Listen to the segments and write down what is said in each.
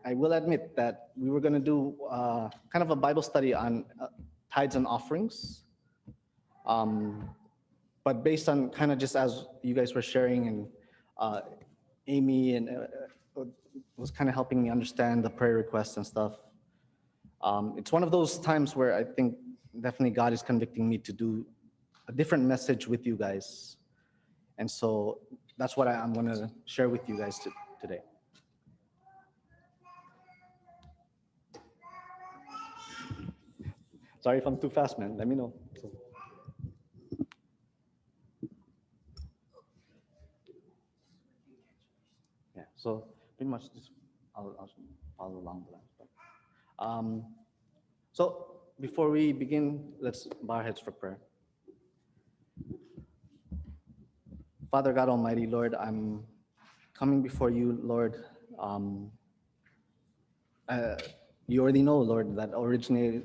I will admit that we were going to do kind of a Bible study on tithes and offerings. But based on kind of just as you guys were sharing, and Amy and was kind of helping me understand the prayer requests and stuff. It's one of those times where I think definitely God is convicting me to do a different message with you guys. And so that's what I'm going to share with you guys today. Sorry if I'm too fast, man. Let me know. Yeah, so pretty much just I'll follow along the lines. So before we begin, let's bow our heads for prayer. Father God Almighty, Lord, I'm coming before you, Lord. You already know, Lord, that originally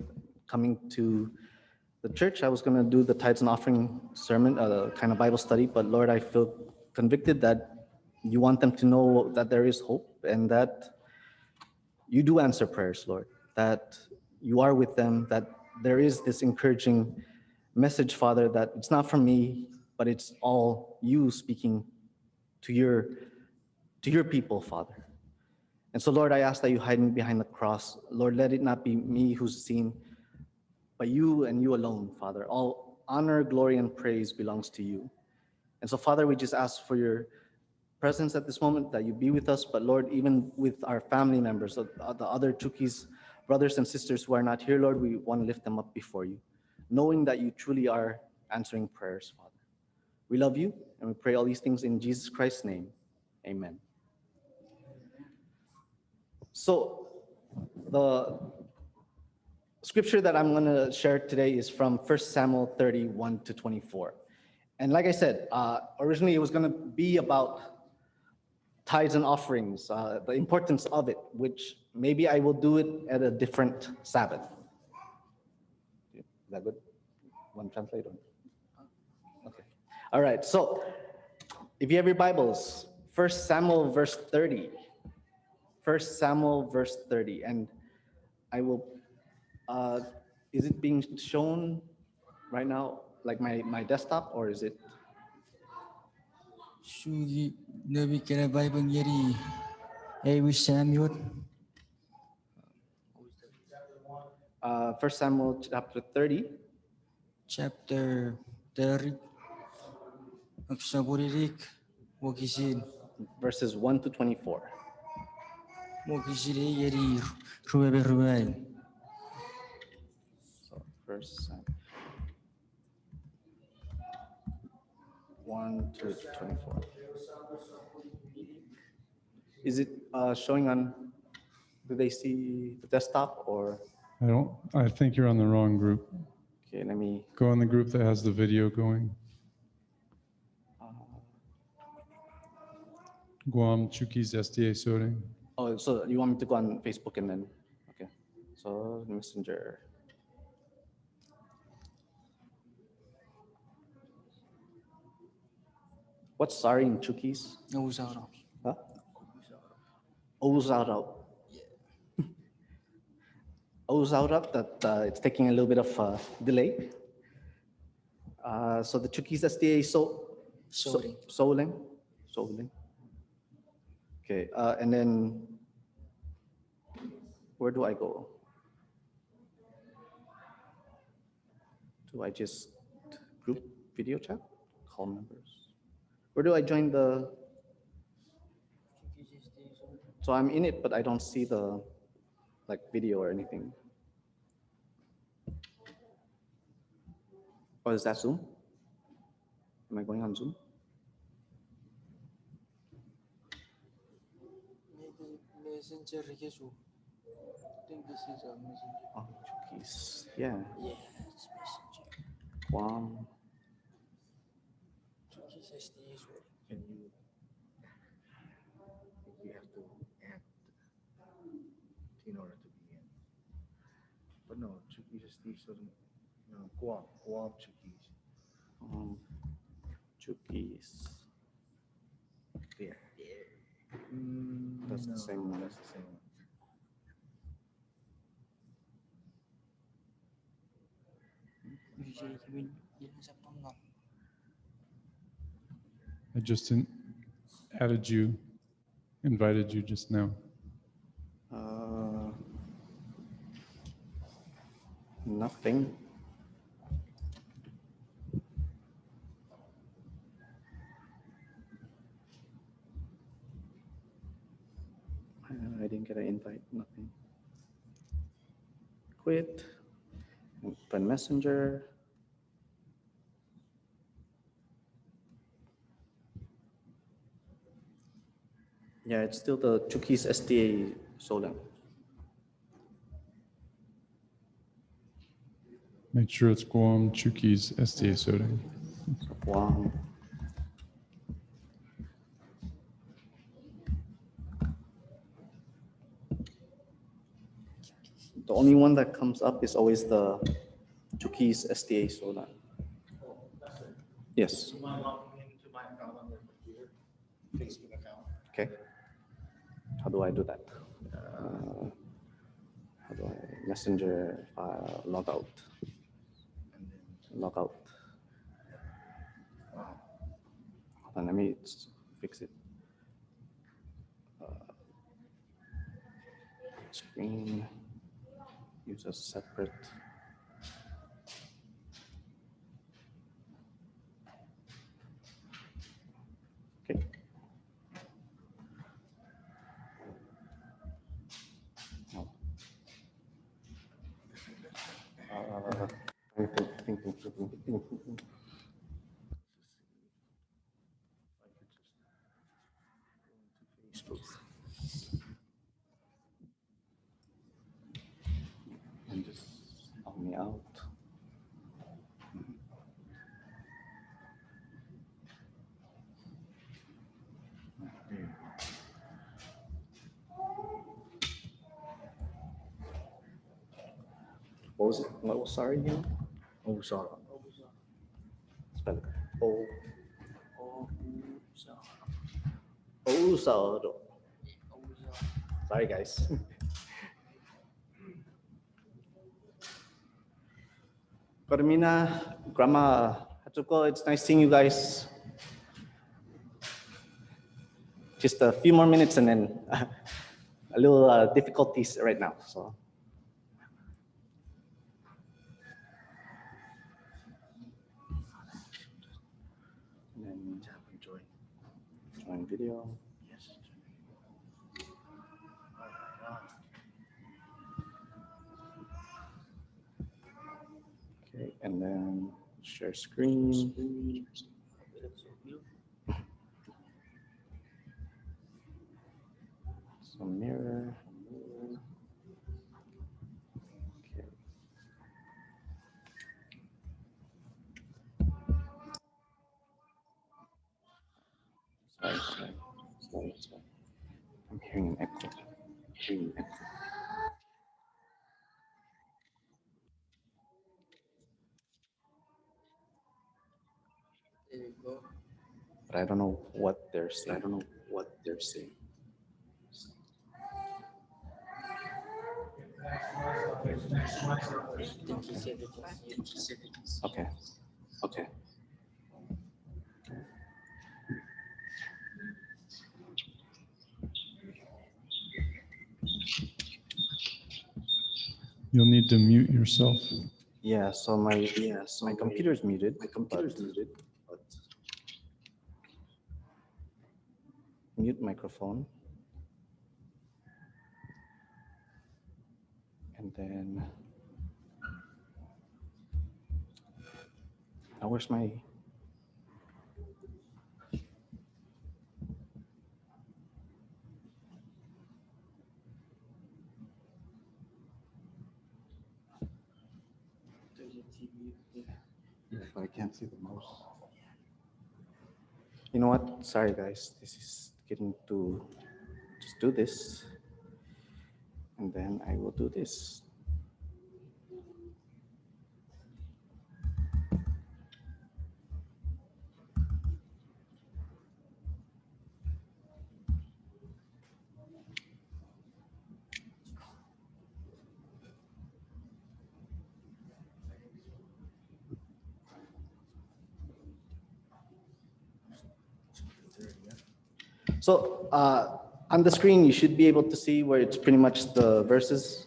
coming to the church, I was going to do the tithes and offering sermon, kind of Bible study, but Lord, I feel convicted that you want them to know that there is hope and that you do answer prayers, Lord, that you are with them, that there is this encouraging message, Father, that it's not from me, but it's all you speaking to your people, Father. And so, Lord, I ask that you hide me behind the cross. Lord, let it not be me who's seen, but you and you alone, Father. All honor, glory, and praise belongs to you. And so, Father, we just ask for your presence at this moment, that you be with us, but Lord, even with our family members, the other Chukis, brothers and sisters who are not here, Lord, we want to lift them up before you, knowing that you truly are answering prayers, Father. We love you, and we pray all these things in Jesus Christ's name. Amen. So the scripture that I'm going to share today is from 1 Samuel 31 to 24. And like I said, originally it was going to be about tithes and offerings, the importance of it, which maybe I will do it at a different Sabbath. Is that good? One translator. Okay. All right. So if you have your Bibles, 1 Samuel verse 30. 1 Samuel verse 30. And I will, is it being shown right now, like my desktop, or is it? Sugi nabi kena Bible yeri. Samuel. 1 Samuel chapter 30. Chapter 30. Aksaburirik. Wakisin. Verses 1 to 24. Wakisiri yeri. Ruebe. So 1 Samuel 1 to 24. Is it showing on, do they see the desktop or? I think you're on the wrong group. Okay, let me. Go on the group that has the video going. Guam Chukis SDA Soding. Oh, so you want me to go on Facebook and then, okay. So Messenger. What's sorry in Chukis? Uzara. Huh? Ozara. Yeah. Ozara, that it's taking a little bit of delay. So the Chukis SDA Soling. Okay, and then where do I go? Do I just group video chat? Call members? Where do I join the? So I'm in it, but I don't see the video or anything. Oh, is that Zoom? Am I going on Zoom? Messenger. I think this is a messenger. Oh, Chukis. Yeah. Yeah, it's messenger. Guam. Chukis SDA. Can you? You have to act in order to be in. But no, Chukis is Steve. So no, Guam Chukis. Chukis. Yeah. That's the same one. That's the same one. I just added you, invited you just now. Nothing. I didn't get an invite, nothing. Quit. Open Messenger. Yeah, it's still the Chukis SDA Solan. Make sure it's Guam Chukis SDA Soding. Wow. The only one that comes up is always the Chukis SDA Solan. Yes. Do you mind logging into my account on your computer? Facebook account. Okay. How do I do that? How do I Messenger log out? And then, Log out. wow. Hold on, let me fix it. Screen. Use a separate. Okay. Oh. Think. I could just go into Facebook. And just log me out. There you go. What was it? What was sorry again? Oh, sorry. Spell it. Sorry, guys. Carmina, Grandma Hatsuko, it's nice seeing you guys. Just a few more minutes and then a little difficulties right now. So. And then Tap and join. join video. Yes. All right. Okay, and then share screen. So mirror. Okay. Sorry. I'm hearing an echo. There you go. But I don't know what they're saying. I think he said it was you. Okay. You'll need to mute yourself. Yeah, so my computer is muted. But mute microphone. And then now where's my There's a TV. but I can't see the mouse. You know what? Sorry guys, this is getting to just do this. And then I will do this. So on the screen, you should be able to see where it's pretty much the verses.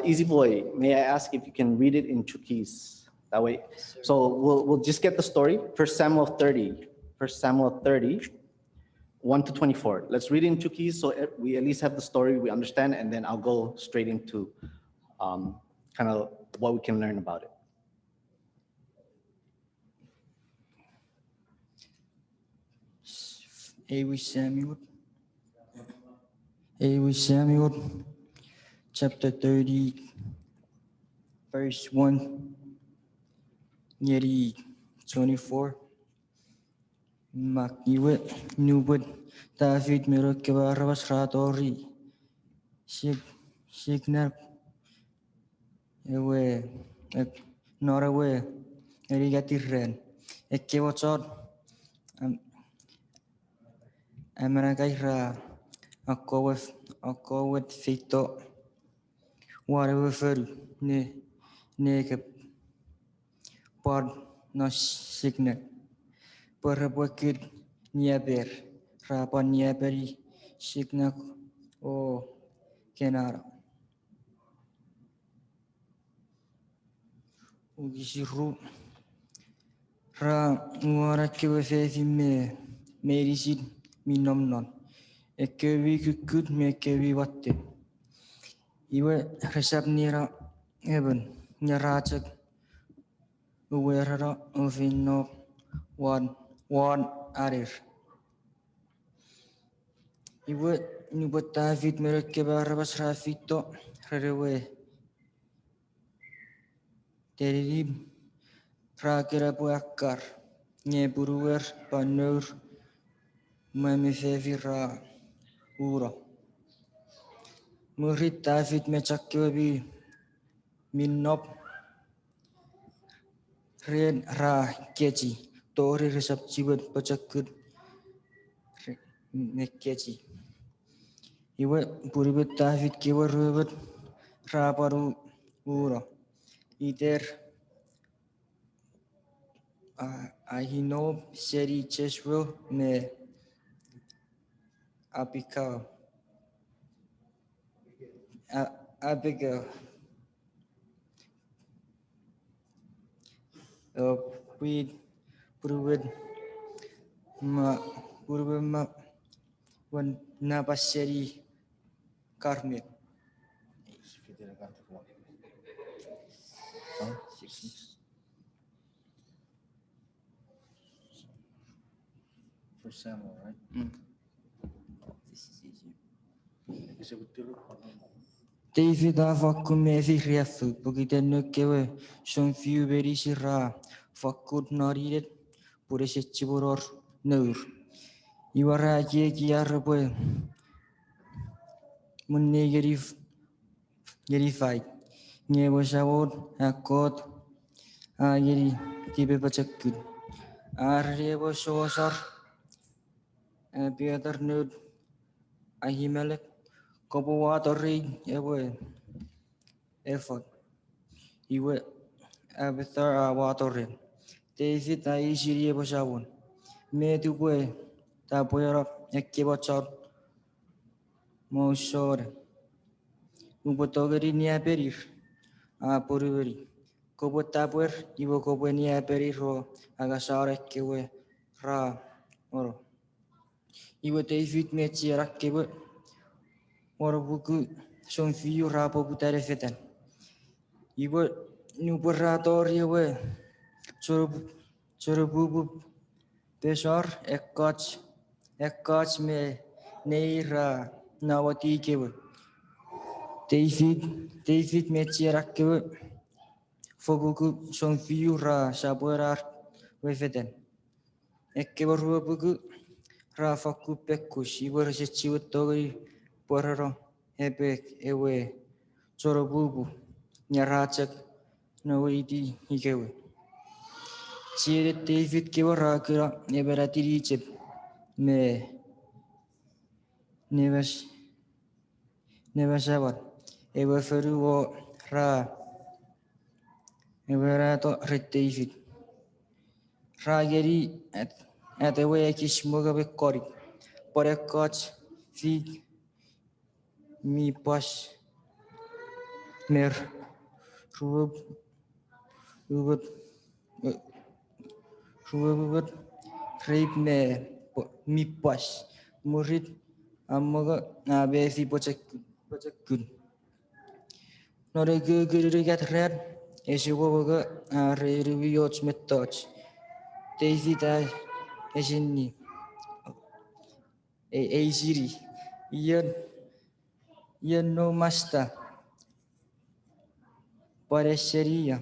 Easy boy, may I ask if you can read it in Chukis? That way. So we'll just get the story. 1 Samuel 30. 1 Samuel 30, 1 to 24. Let's read it in Chukis so we at least have the story, we understand, and then I'll go straight into kind of what we can learn about it. Samuel, chapter 30, verse 1, nearly 24. Makiwe, Nubud, David, Mirokabaras, Ratori, Signal, away, not away, Erigatiren, a Kewachot, Amaragaira, a co with Fito, whatever for naked, pod, no signal. Perabukid Niaber, Rapan Niaberi, Signak o Kenara. Ugisiru Ra Warakiwefefi Merisid Minomnon. A kevi could make kevi watte. Iwe Resabnira Eben, Narachak, Uwera of no one arir. Iwe Nubut David Merkebarabas Rafito, Rewe. Terib Rakirabuakar, Neburuer, Panur, Mamifevira, Ura. Murit David Mechakibi, Minop, Red Ra Keji, Tori Resaptibut Pachakud Mekeji. Iwe Buribut David Kiwarubut, Rabaru Ura. Either Ahinob Seri Cheswell me Abigail Abigail we Purwid ma Purwima when Nabaseri Carmel. For Samuel, right? This is easy. David avakume virefu bugidenokewe son fiu berisira fakud naridet puresechiboror nur. Iwara yegi arbe munnegerifai nyebosawod akot ageri tibe pachakkud arrebo sosar Piotr Nud Ahimelech Kobowatori Ewe Effort Iwe Abithar Awatorin David Aishiri Bosawun Medugwe Taboyara Ekibachar Mosor Ubotogari Niaperir Apuriveri Kobotabuer Iwo Kobenia Periro Agasare Kewe Ra Oro Iwe David Mechiarakewe Warabuku son fiu rapo butare fetan. Iwe nuberatori we Chorobubu Pesar Ekach me Neira Nawati kewe. David Mechiarakewe Fobuku son fiu ra sabuerar wefetan. Ekewarubuku Rafaku Pekus, Iwe Sechiwatogi Porro Ebek Ewe Chorobubu Nyarachak Noidi Hikewe. Chire David Kiwarakura Neberatirichip me Nevasavat Ewe Feruo Ra Everato Red David Rageri at the way Kishmoga Kori Porekot Fig Mi Pas Mer Rub Rubut Rubut Rape Me Mi Pas Murid Amoga Besi Pochakun. Nore Gurigat Red Eshiwoga Revioch Metoch Daisy Eshini A Siri Yan no Master Paresheria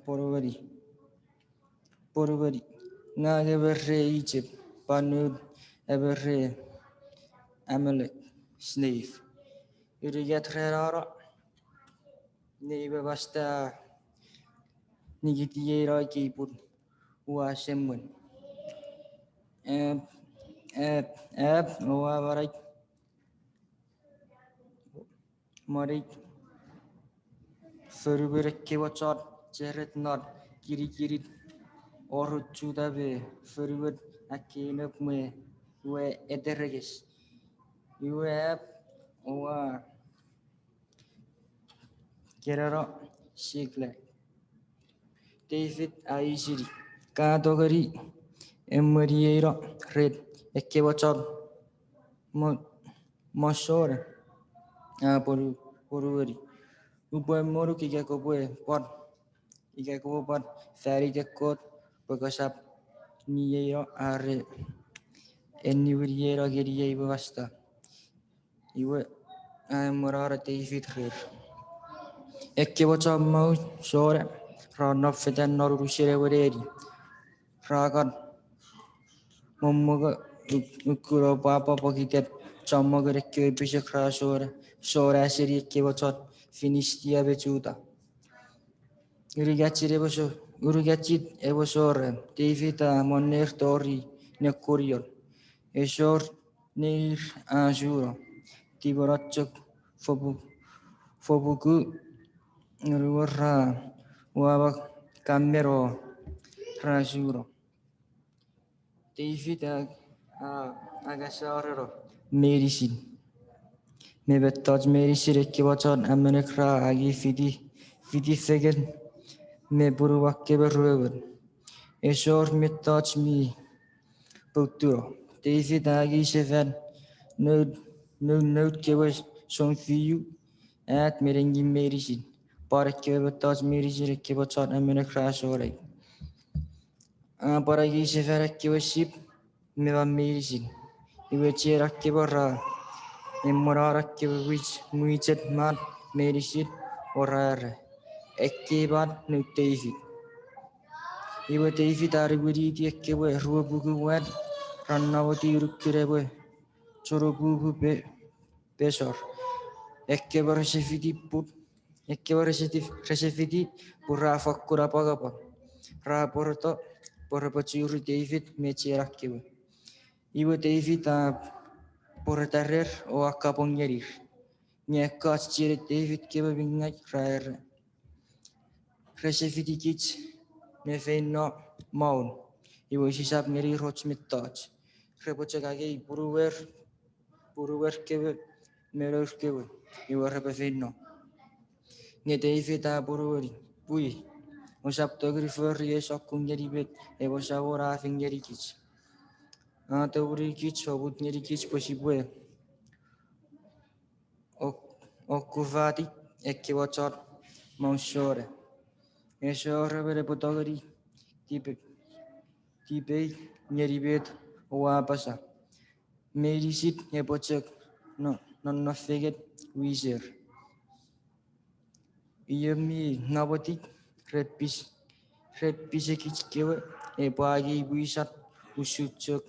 Porvari Nagaberre Egypt Panud Eberre Amalek Slave Urigat Rara Neighbor Basta Nigitiera Kiput Washemun Ab Oavarai Marik Furubere Wachot Jeret Not Kiri Or Chudabe Furubert Akinuk me Ue Ederegis You have Oa Kerara Shigle David Aishiri Kadogari Emariera Red Ekewachot Mashore Poruveri Uboy Moru Kikakoboy Pot Ikakobo Pot Fari Jakot Pagashap Niera Are Enivriera Geria Basta Iwe Morara David Her Ekewachot Mau Shore Run of Fedan Norushere Wareri Ragan Momoga Ukuro Papa Pokitet Chamaga Kepisha Crashore Shore Asiri Kewachot Finistia Bechuta Urigachit Evosore David Moner Tori Necurion Eshor Nir Ajuro Tiborachuk Fobuku Ruara Waba Camero Rajuro David Agasarero Medicine Mebetoj Medicine Kiwachon America Agi Fidi Fegen Meburuakeberöver Eshor Metoj me Puturo David Agi Sheven No Kewes Song Fiu at Merengi Medicine Parakebetoj Medicine Kiwachon America Shore Paragi Shever Kewship Meva Medicine Iwechera Kebara Emorara Kewich Muichet Mat Medicine or Ekebat no David. Iwe David Arigudi Ekewe Rubugu Wed Ranawati Rukirewe Chorobugu Besor Ekebar Shefidi Put Ekebar Shefidi Pura Fakura Pagapa Raporto Porapachuri David Mecherakewe Iwe David Portarer o Akapongerir Niekas Chiri David Kevin Rare Reshefidi Kitch Nefeno Maun Iwe Shishap Neri Rochmitach Rebochagagi Puruwer Keve Meror Keve Iwe Rebefino Ne David Bururi Pui Osap Togrifer Yesokungeri Bet Evo Shavora Fingeri Kitch Tawri Kitch Obut Neri Kitch Posibwe Okuvati Ekewachot Monshore Eshore Repotogari Tipe Neribet Oapasa Medisit Epochek no Feget Wizer Yemi Nabotik Red Pisekich Kewe Epagi Wisat Usuchuk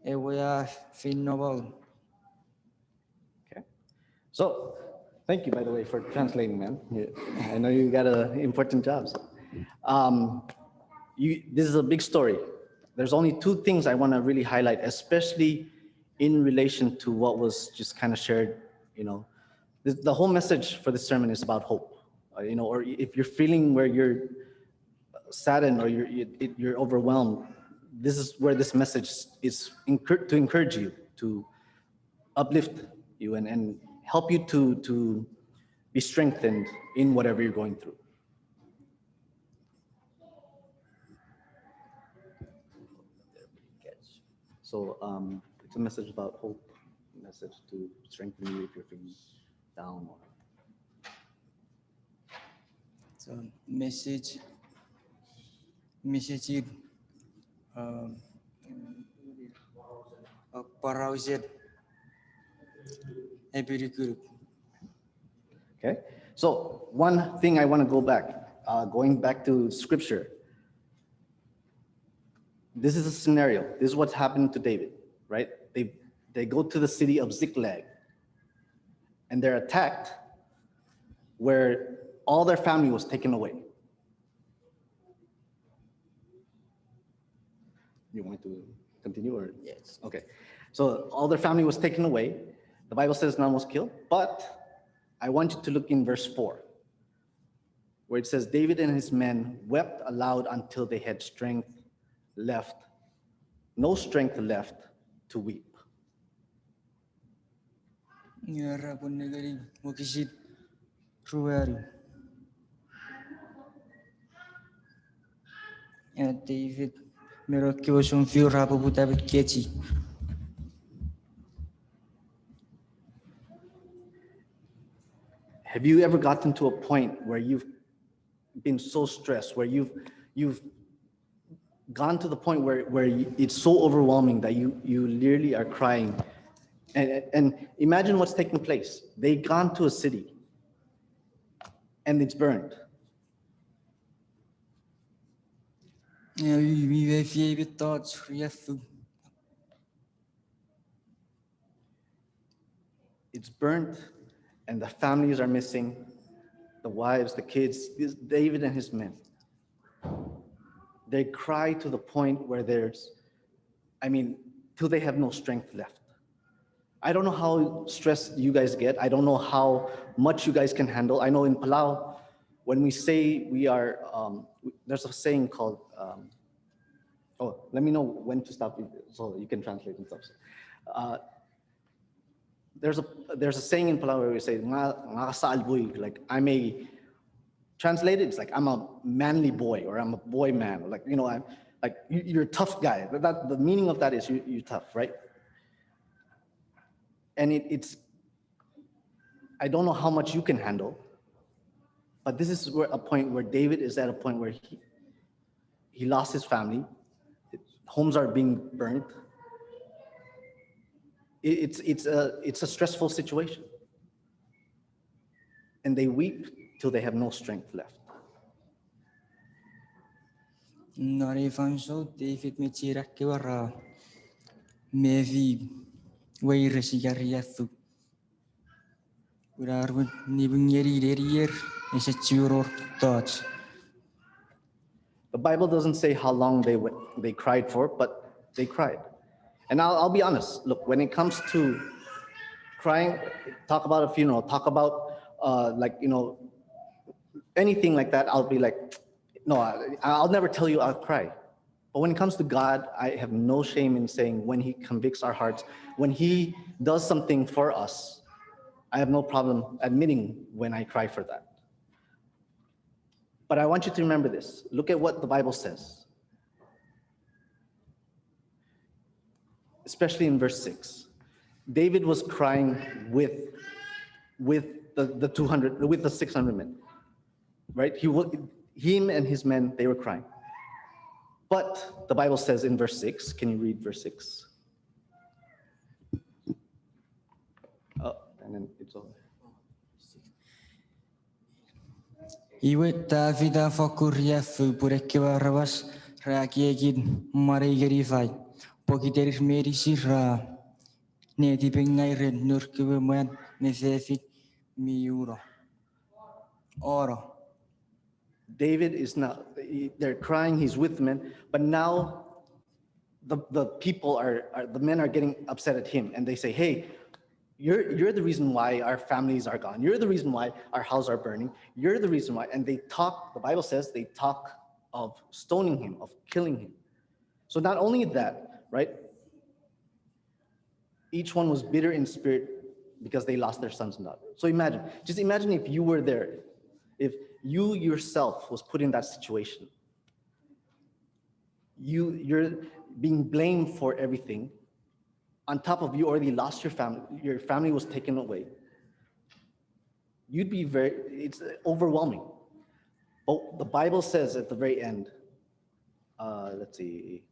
Ewea Finnobal. Okay. So, thank you, by the way, for translating, man. I know you got an important job. So. This is a big story. There's only two things I want to really highlight, especially in relation to what was just kind of shared. The whole message for this sermon is about hope. Or if you're feeling where you're saddened or you're overwhelmed, this is where this message is to encourage you, to uplift you, and help you to be strengthened in whatever you're going through. So it's a message about hope, a message to strengthen you if you're feeling down. So message parausir epinukunuk. Okay, so one thing I want to go back, going back to scripture. This is a scenario. This is what's happened to David, right? They go to the city of Ziklag, and they're attacked, where all their family was taken away. You want to continue, or? Yes. Okay, so all their family was taken away. The Bible says none was killed, but I want you to look in verse 4, where it says, David and his men wept aloud until they had no strength left to weep. Ngara pun negeri mukisit ruaru. Ya David merokyo sum fiu rapu butabit kechi. Have you ever gotten to a point where you've been so stressed, where you've gone to the point where it's so overwhelming that you literally are crying? And imagine what's taking place. They've gone to a city and it's burned. Ya we fie bit thoughts riafu. It's burnt, and the families are missing, the wives, the kids, David and his men. They cry to the point where till they have no strength left. I don't know how stressed you guys get. I don't know how much you guys can handle. I know in Palau, when we say we are, there's a saying called, let me know when to stop so you can translate and stuff. There's a saying in Palau where we say, like translated, it's like I'm a manly boy, or I'm a boy man, like, I'm like, you're a tough guy. The meaning of that is you're tough, right? And it's, I don't know how much you can handle, but this is a point where David is at a point where he lost his family, homes are being burnt. It's a stressful situation. And they weep till they have no strength left. Nari fanso David mechira kewara mevi wei resigariafu. Urarun nibungeri derier is a churor thoughts. The Bible doesn't say how long they cried for, but they cried. And I'll be honest, look, when it comes to crying, talk about a funeral, talk about anything like that, I'll be like, no, I'll never tell you I'll cry. But when it comes to God, I have no shame in saying when he convicts our hearts, when he does something for us, I have no problem admitting when I cry for that. But I want you to remember this. Look at what the Bible says. Especially in verse 6. David was crying with the 600 men. Right? Him and his men, they were crying. But the Bible says in verse 6, can you read verse 6? Oh, and then it's over. Iwe Davida fokuriafu purekiwa rawas rakiegin marigerifai. Pokiteris medisira neti pengai red nurkiwe man mefefit miuro. Oro. David is now, they're crying, he's with men, but now the people the men are getting upset at him, and they say, hey, you're the reason why our families are gone. You're the reason why our houses are burning. You're the reason why. And the Bible says they talk of stoning him, of killing him. So not only that, right? Each one was bitter in spirit because they lost their sons and daughters. So just imagine if you were there, if you yourself was put in that situation. You're being blamed for everything. On top of you already lost your family was taken away. It's overwhelming. But the Bible says at the very end, let's see,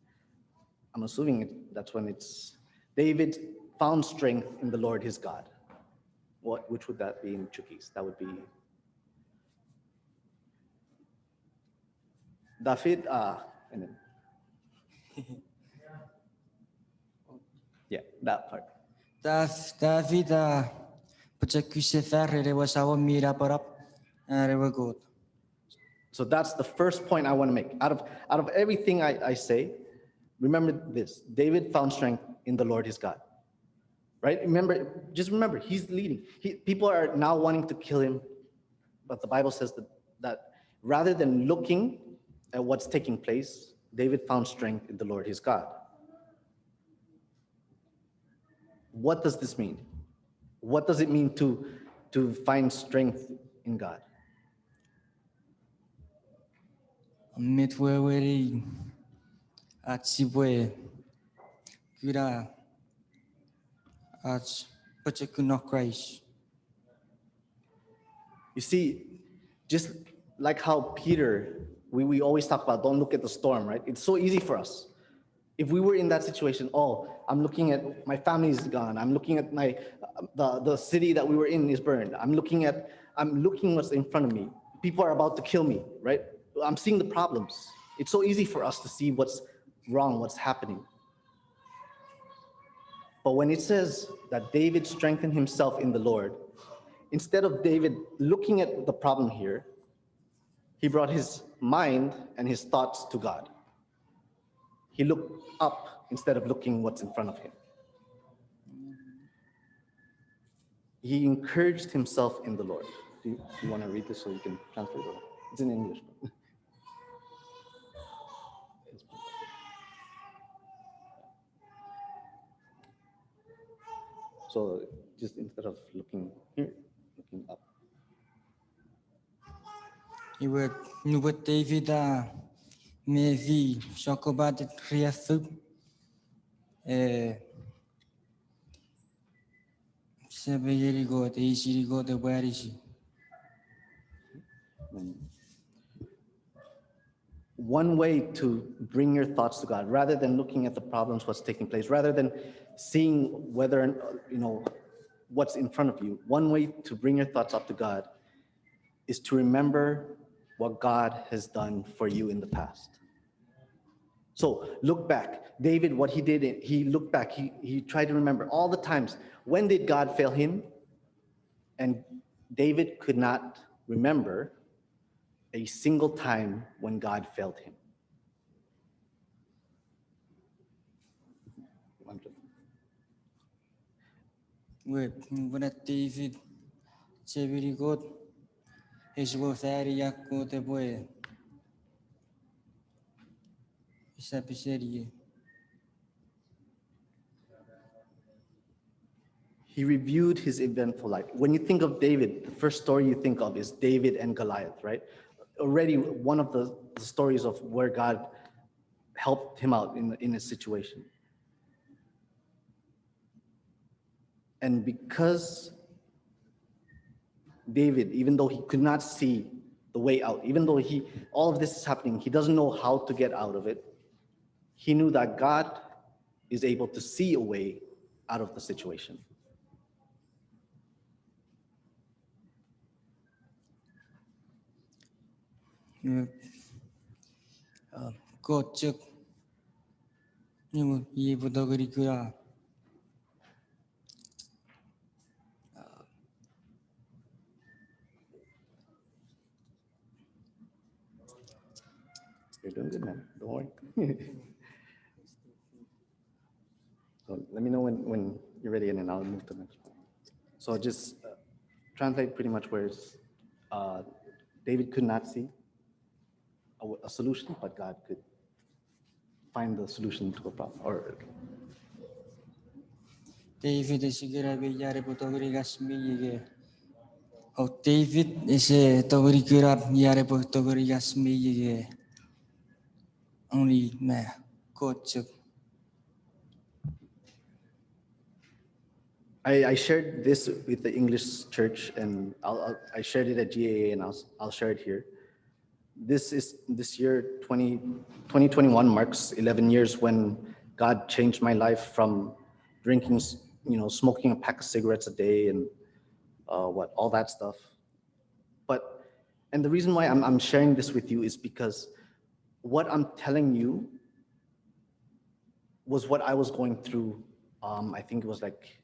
I'm assuming that's when it's David found strength in the Lord his God. Which would that be in Chukis? That would be David, and then yeah, that part. David pachakuse rewa sawa mira parap rewa god. So that's the first point I want to make. Out of everything I say, remember this: David found strength in the Lord his God. Right? Just remember, he's leading. People are now wanting to kill him, but the Bible says that rather than looking at what's taking place, David found strength in the Lord his God. What does this mean? What does it mean to find strength in God? Mitweweri at sibwe kura at pachakunok Christ. You see, just like how Peter, we always talk about don't look at the storm, right? It's so easy for us. If we were in that situation, I'm looking at my family's gone. I'm looking at the city that we were in is burned. I'm looking what's in front of me. People are about to kill me, right? I'm seeing the problems. It's so easy for us to see what's wrong, what's happening. But when it says that David strengthened himself in the Lord, instead of David looking at the problem here, he brought his mind and his thoughts to God. He looked up instead of looking what's in front of him. He encouraged himself in the Lord. Do you want to read this so you can translate it? It's in English. So just instead of looking here, looking up. Nubat David mevi shokobat kriathu sebeyeri god easy god warishi. One way to bring your thoughts to God, rather than looking at the problems, what's taking place, rather than seeing whether, what's in front of you, one way to bring your thoughts up to God is to remember what God has done for you in the past. So look back. David, what he did, he looked back. He tried to remember all the times. When did God fail him? And David could not remember a single time when God failed him. Nubat David sebeyeri god esbo fari yakko te boy. He reviewed his eventful life. When you think of David, the first story you think of is David and Goliath, right? Already one of the stories of where God helped him out in a situation. And because David, even though he could not see the way out, even though all of this is happening, he doesn't know how to get out of it, he knew that God is able to see a way out of the situation. Kocek nhưng ye bodogari kura You're doing good, man. Don't worry. So let me know when you're ready, and then I'll move to the next one. So just translate pretty much where it's, David could not see a solution, but God could. find the solution to a problem. Or David sigara be yare potogri gasmi yige. Oh David is togri kirap yare potogri gasmi yige. Only me coach. I shared this with the English church, and I shared it at GAA, and I'll share it here. This year, 2021 marks 11 years when God changed my life from drinking, smoking a pack of cigarettes a day and all that stuff. And the reason why I'm sharing this with you is because what I'm telling you was what I was going through. I think it was like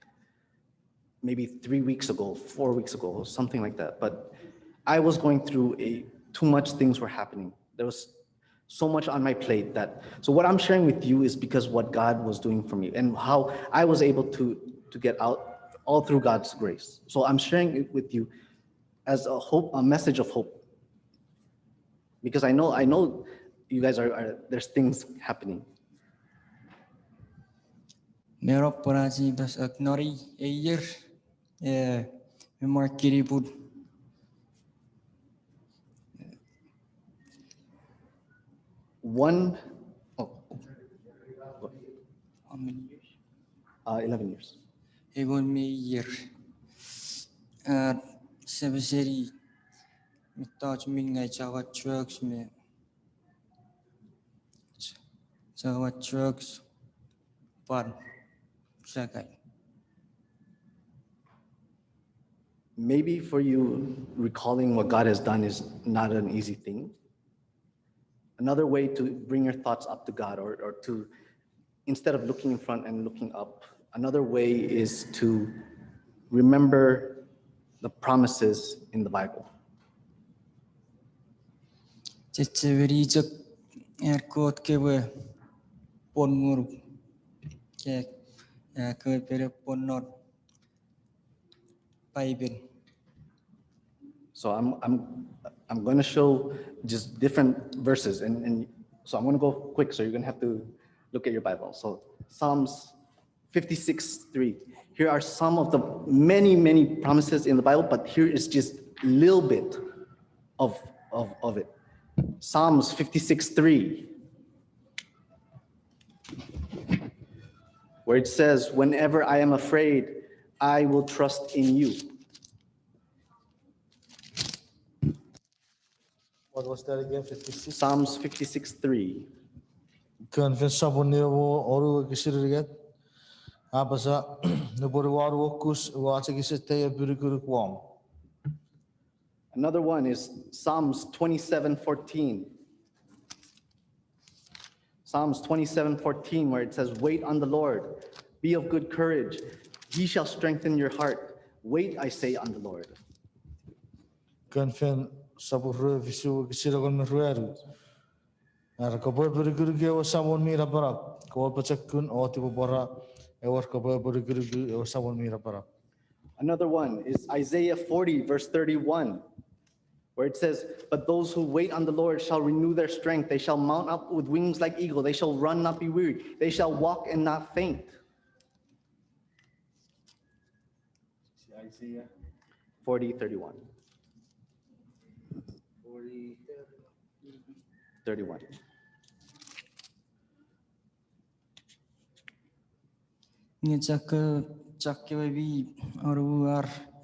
maybe 3 weeks ago, 4 weeks ago, something like that. But I was going through too much things were happening. There was so much on my plate so what I'm sharing with you is because what God was doing for me and how I was able to get out all through God's grace. So I'm sharing it with you as a message of hope. Because I know you guys there's things happening. Nero porasi bas ignori a year. Markiri put. How many years? 11 years. Egon me year. Sebeseri. Mitach mingai chawa trucks me. Chawa trucks. Pan. Sakai. Maybe for you, recalling what God has done is not an easy thing. Another way to bring your thoughts up to God or to, instead of looking in front and looking up, another way is to remember the promises in the Bible. Checheveri chak aircode ke we pon muru ke ke pere pon not Bible. So I'm going to show just different verses, and so I'm going to go quick. So you're going to have to look at your Bible. So Psalms 56:3. Here are some of the many promises in the Bible, but here is just a little bit of it. Psalms 56:3, where it says, "Whenever I am afraid, I will trust in you." What was that again? 56? Psalms 56:3. Confess upon you or kisirigat. Apasa Nuburiwar Wokus Watakisete Burikurukwam. Another one is Psalms 27:14. Psalms 27:14, where it says, "Wait on the Lord, be of good courage. He shall strengthen your heart. Wait, I say, on the Lord." Confess Saburu Visu Kisiragon Rueru. Arakaboy Burikurugi or someone Mirabara. Kolpachakun or Tibubara. Or Kaboy Burikurugi or someone Mirabara. Another one is Isaiah 40, verse 31, where it says, "But those who wait on the Lord shall renew their strength. They shall mount up with wings like eagle. They shall run, not be weary. They shall walk and not faint." Isaiah 40:31. 31. Ni chakke baby or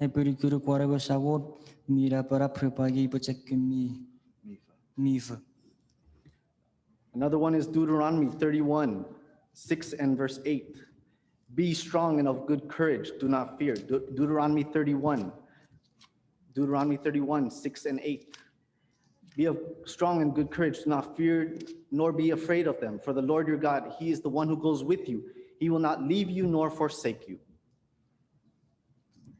epirikuru kwareba savot mira para prepagi pachakumi mifa. Another one is Deuteronomy 31, 6 and verse 8. "Be strong and of good courage. Do not fear." Deuteronomy 31, 6 and 8. "Be of strong and good courage. Do not fear, nor be afraid of them. For the Lord your God, he is the one who goes with you. He will not leave you nor forsake you."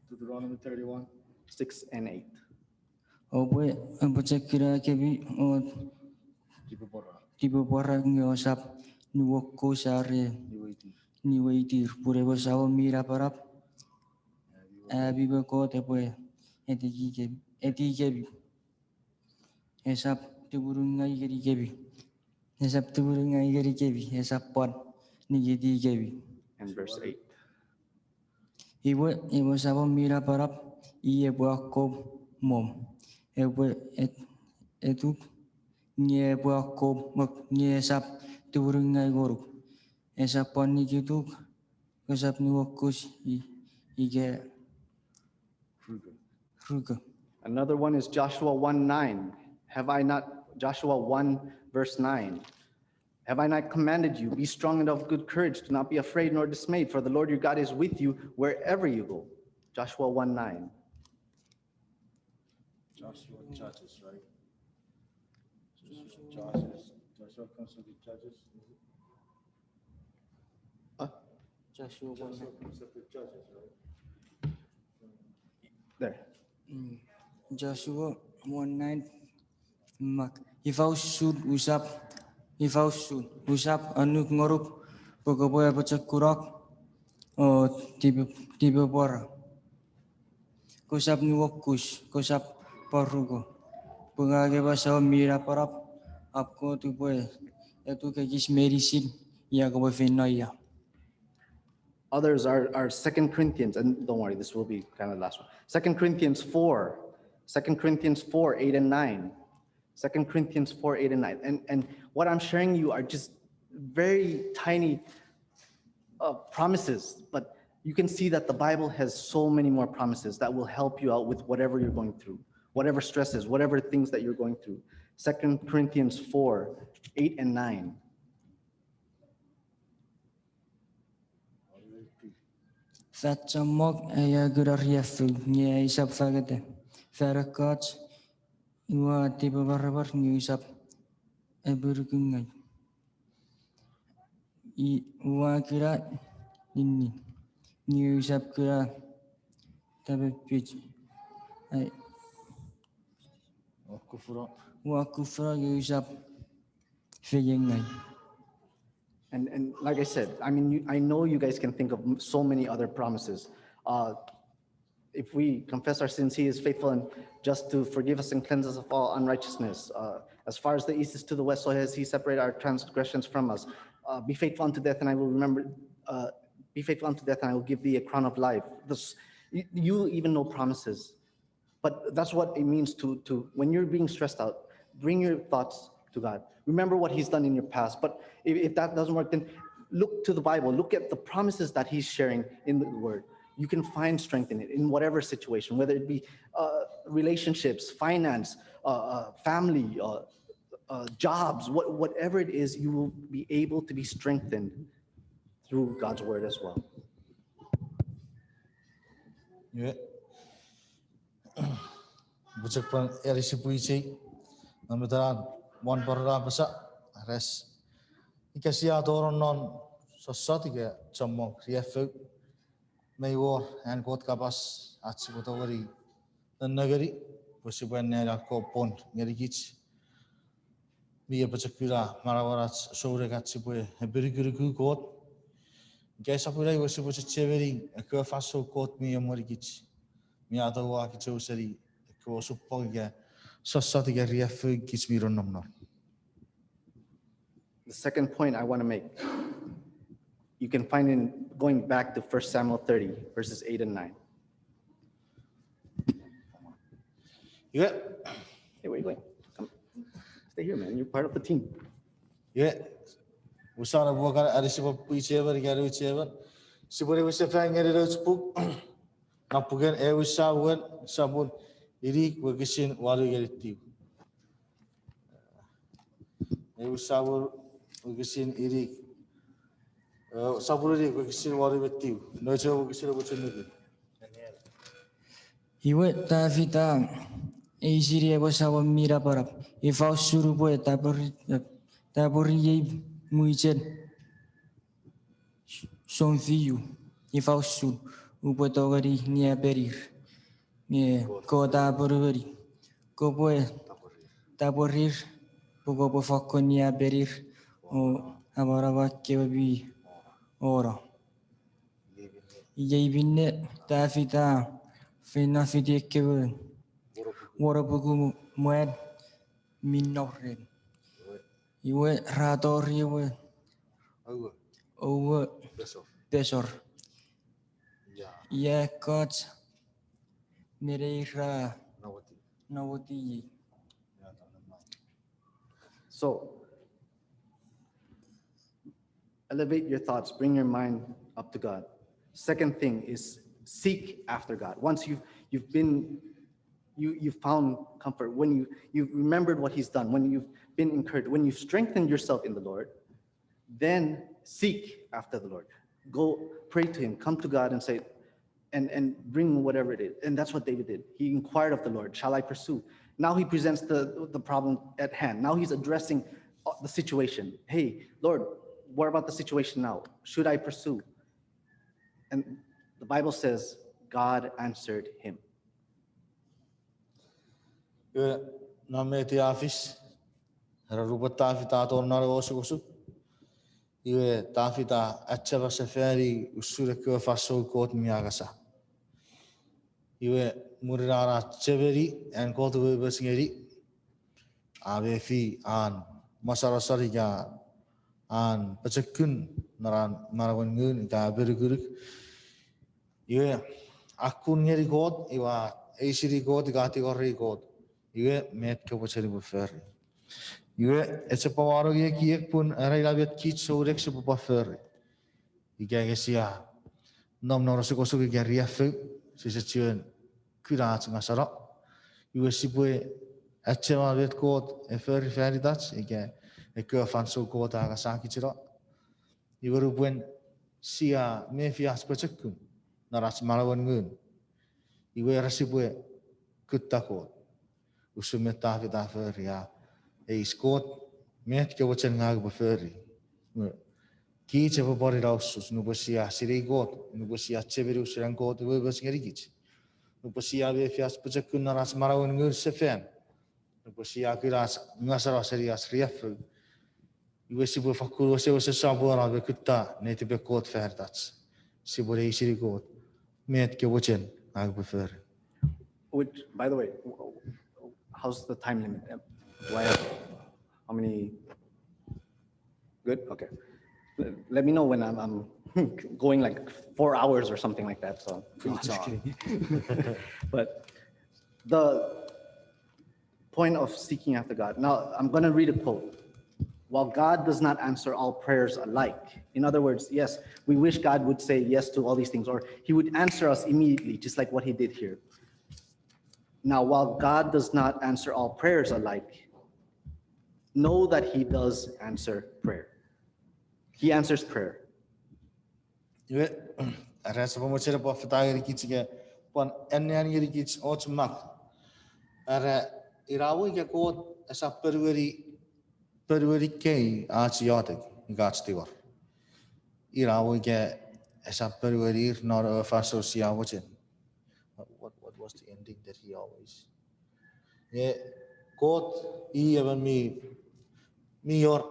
Deuteronomy 31. 6 and 8. Ope pachakira kebi o tipo para ngosap nuwoko sare ni waitir pureba sawo mira para abiba ko tepe etiki kebi esap tiburungai keri kebi Esap tuburungai gari kevi. Esap pot nigedi kevi. And verse 8. Ibu sabo mira parap iye buah kob mom. Etuk nye buah kob mak nye esap tuburungai goruk. Esap pot nigituk esap nuokus ige ruga. Another one is Joshua 1:9. Joshua 1 verse 9. Have I not commanded you, be strong and of good courage, do not be afraid nor dismayed, for the Lord your God is with you wherever you go. Joshua 1:9. Joshua Judges, right? Judges. Joshua comes with the Judges. Joshua 1. Joshua comes with the Judges, right? There. Joshua 1:9 mak ifausun usap anuk ngorup pagaboy pacak kurak o tibe bora kusap nuokus kusap parugo pengage basa mira parap apko tu boy etu kagis medicine ya ko fenoya. Others are 2 Corinthians, and don't worry, this will be kind of the last one. 2 Corinthians 4, 8 and 9. 2 Corinthians 4, 8 and 9. And what I'm sharing you are just very tiny promises, but you can see that the Bible has so many more promises that will help you out with whatever you're going through, whatever stresses, whatever things that you're going through. 2 Corinthians 4, 8 and 9. Fatsamok aya gurariafu nye isap fagate. Farakot iwa tiba barabar nye isap eburgungai. Iwa kira ini nye isap kira tabe pitch. Kufra. Wa kufra nye isap feyengai. And like I said, I mean, I know you guys can think of so many other promises. If we confess our sins, he is faithful and just to forgive us and cleanse us of all unrighteousness. As far as the east is to the west, so has he separated our transgressions from us. Be faithful unto death, and I will remember. Be faithful unto death, and I will give thee a crown of life. You even know promises, but that's what it means to when you're being stressed out, bring your thoughts to God. Remember what he's done in your past. But if that doesn't work, then look to the Bible. Look at the promises that he's sharing in the word. You can find strength in it in whatever situation, whether it be relationships, finance, family, jobs, whatever it is, you will be able to be strengthened through God's word as well. Yeah. Bucakpan erisi puisi namitaran one parra basa res ikasia doron non sosati ke chammo riafu may war and got kapas atsibutawari nagari posiban nera ko pont ngerigich biya pachakira marawarats sore katsibue hebirigurigu got Gasapurai was supposed to chevering a curfaso court me a mortgage. Miatawa Kichosari, a Kosupoga, Sosatiga Riafu gets me run. The second point I want to make, you can find in going back to 1 Samuel 30, verses 8 and 9. Yeah. Hey, where are you going? Come. Stay here, man. You're part of the team. Yeah. Usara Boga Arisipo whichever whichever. Sibori was a fang at a spook. Napugan Ewa Sawan, Sabun, Irik, Wagishin, Waru. Ewa Saur, Wagishin, Irik. Saburi, Wagishin, Waru. No joke, Wagishin. Iwe ta fita isiri basawa mira parap. Ifau suru boy tabori ye muichet son fiu. Ifau sur upo togari nia perir. Nie ko tabori. Ko boy taborir poco po fakko nia perir o abarava kebi ora. Iye binne ta fita fina fiti kebe wara buku muad minor. Iwe rator iwe Aua. owe Besok. tesor. Ya. Ye kots mereira Nawati. nawati. Ya, teman-teman. So elevate your thoughts, bring your mind up to God. Second thing is seek after God. Once you've been you found comfort, when you've remembered what He's done, when you've been encouraged, when you've strengthened yourself in the Lord, then seek after the Lord. Go pray to Him, come to God and say, and bring whatever it is. And that's what David did. He inquired of the Lord, shall I pursue? Now he presents the problem at hand. Now he's addressing the situation. Hey, Lord, what about the situation now? Should I pursue? And the Bible says God answered him. Iwe name te afis. Rupa tafi ta to nara osu osu. Iwe tafi ta achava safari usura kua faso kot miagasa. Iwe murirara cheveri and kotu besingeri. Ave fi an masarasari ga an pachakun naran marawangun ka beruguruk. Iwe akun ngeri kot iwa eisiri kot gati korri kot. Iwe met ke pachari buferi. Iwe it's a pawaro ye kiek pun arai bet kit so rek se buferi. Ika gesia nom noro se kosu ke riafu se se chuen kurat ngasara. Iwe sipue achema bet kot e fer feritats ika e ke fan so kot aga saki chira. Iwe rupuen sia me fias pachakun naras malawan ngun. Iwe rasipue kutakot. Usumeta vita fer ya. E skot met ke wachen ngag beferi. Ki che bori rausus no bosia siri got no bosia cheveri usran got we bas ngerigich. No bosia be fias pachakun naras marawan ngur sefen. No bosia kiras ngasara serias riaf. Iwe sibu fakuru se se sabora be kutta ne te be got fertats. Sibore siri got met ke wachen ngag beferi. Which, by the way, how's the time limit? Do I have how many? Good. Okay. Let me know when I'm going like 4 hours or something like that. So no, I'm just kidding. But the point of seeking after God. Now I'm going to read a quote. While God does not answer all prayers alike, in other words, yes, we wish God would say yes to all these things, or He would answer us immediately, just like what He did here. Now, while God does not answer all prayers alike, know that He does answer prayer. He answers prayer. Iwe rasa pemacera pa fatagari kitsige pon ennyani kits ochmak. Ara irawu ke kot esa perweri kei achiatek gatstivar. Irawu ke esa perweri nor faso siawochen. What was the ending that he always? Yeah, kot I even me yor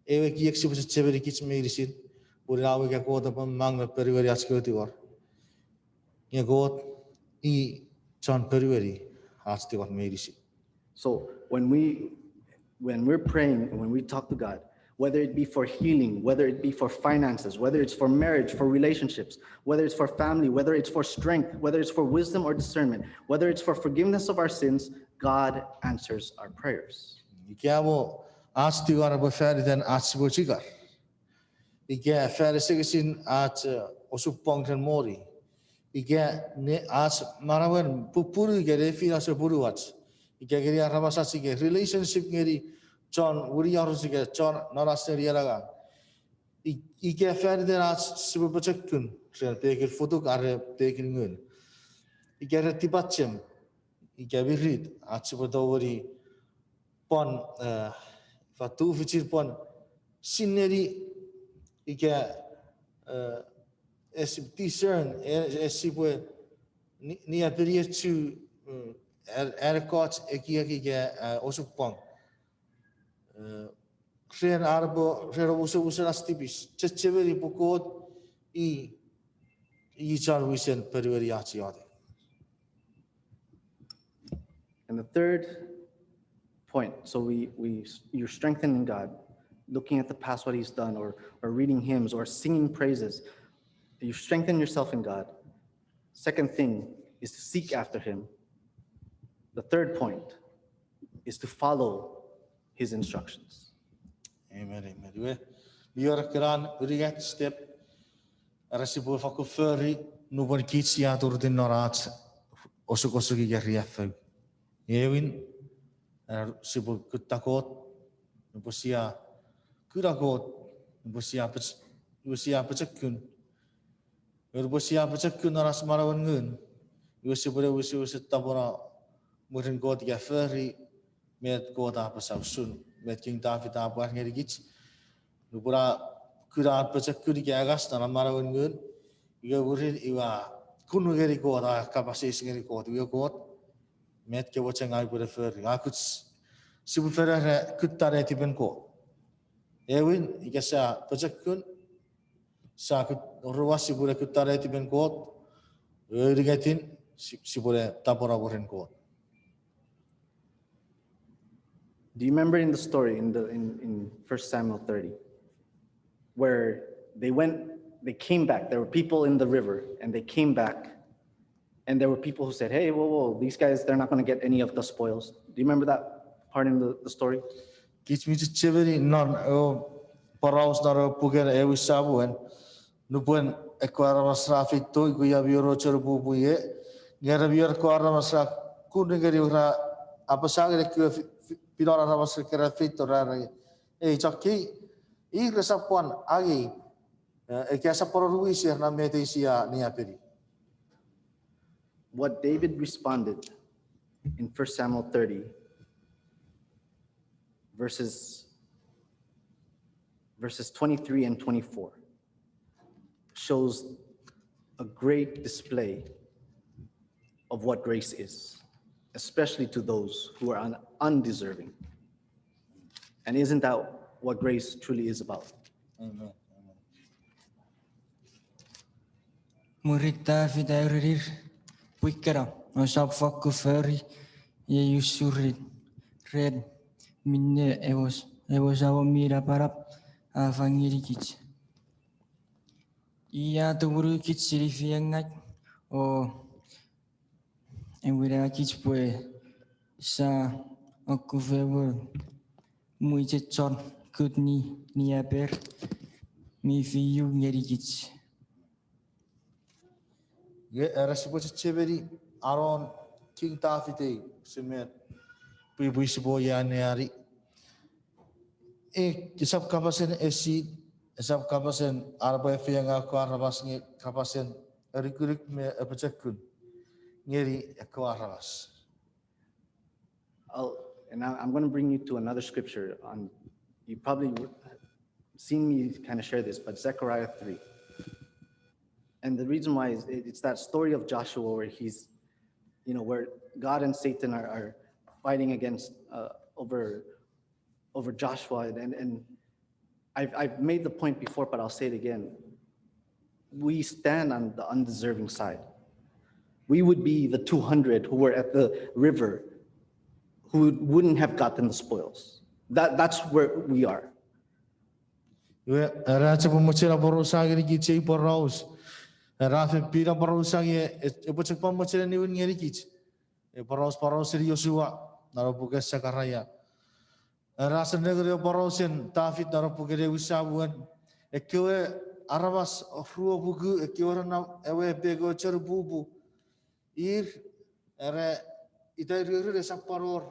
ewe kiek si bus cheveri kits medicine. Purawe ke kot upon mang me perweri achkotivar. Yeah, kot I chan perweri achtivar medicine. So when we're praying, when we talk to God, whether it be for healing, whether it be for finances, whether it's for marriage, for relationships, whether it's for family, whether it's for strength, whether it's for wisdom or discernment, whether it's for forgiveness of our sins, God answers our prayers. Ikiamo achtivar bo feri den achbochigar. Ike feri sigisin ach osupong ten mori. Ike ne ach marawen pupuru ike refi ase buruach. Ike geri arabasasi ike relationship ngeri John wuri yaru ike John naraseri yaraga. Ike feri den ach sibubachakun. Sen pekir futuk are pekir ngun. Ike retibachem. Ike virit ach sibudawari pon fatu fichir pon sineri ike es discern esibwe ni aperia tu erkot ike osupong kren arbo rero usa astibis checheveri pokot I char wisen perveri achiade. And the third point. So you're strengthened in God, looking at the past, what he's done, or reading hymns or singing praises. You strengthen yourself in God. Second thing is to seek after him. The third point is to follow his instructions. Amen, amen. We biar keran urigat step arasibu faku feri nubon kitsi atur din norat osukosugi geriafu. Ewin sibu kutakot nubusia kurakot nubusia pecekun. Nubusia pecekun aras marawan ngun. Usibure tabora murin god geferi met god apa sausun met king David apa ngerigit. Nubura kurat pecekun ki agas tanam marawan ngun. Iga burin iwa kunu geri god kapasis ngeri god iga god met ke wacang ai bure fer akut sibu fer kutare tiben ko ewin igasa pecekun sa kut ruas sibure kutare tiben ko rigatin sibure tapora burin ko. Do you remember in the story in 1 Samuel 30, where they came back? There were people in the river, and they came back, and there were people who said, "Hey, whoa, these guys, they're not going to get any of the spoils." Do you remember that part in the story? Kits mi cheveri non paraus naro puger ewi sabuen nupuen ekwara masrafit to iguya bioro cherbu buye ngera bior kwara masra kunengeri ura apa sagre kyo pinora masra kera fitorara chakki I resapuan agi ekiasa pororui na metesia niaperi. What David responded in 1 Samuel 30, verses 23 and 24, shows a great display of what grace is, especially to those who are undeserving. And isn't that what grace truly is about? Amen. Murid David airir puikera osap fakku feri ye yusurid red minne evos awo mira parap avangiri kits. Ia tuburu kits sirifiangat o enwira kits pue sa aku fewer muiche chon kutni niaper mi fiyu ngeri kits. Ye erasibu cheveri aron king David semet pui sibo ya neari kisap kapasen esi kisap kapasen arba fianga ko arabas nge kapasen erikurik me epechekun ngeri ko arabas. And I'm going to bring you to another scripture. You probably seen me kind of share this, but Zechariah 3. And the reason why is it's that story of Joshua where he's, where God and Satan are fighting against over Joshua. And I've made the point before, but I'll say it again. We stand on the undeserving side. We would be the 200 who were at the river who wouldn't have gotten the spoils. That's where we are. Racha pomochera borosa geri kiche boros. Rafa pira borosa ye epechek pomochera ni ngeri kich. Boros Yosua naro puges sakaraya. Rasa negeri borosen David naro pugere usabuan. Ekwe arabas ruo bugu ekwe na ewe bego cherbubu. Ir ere itai rere saparor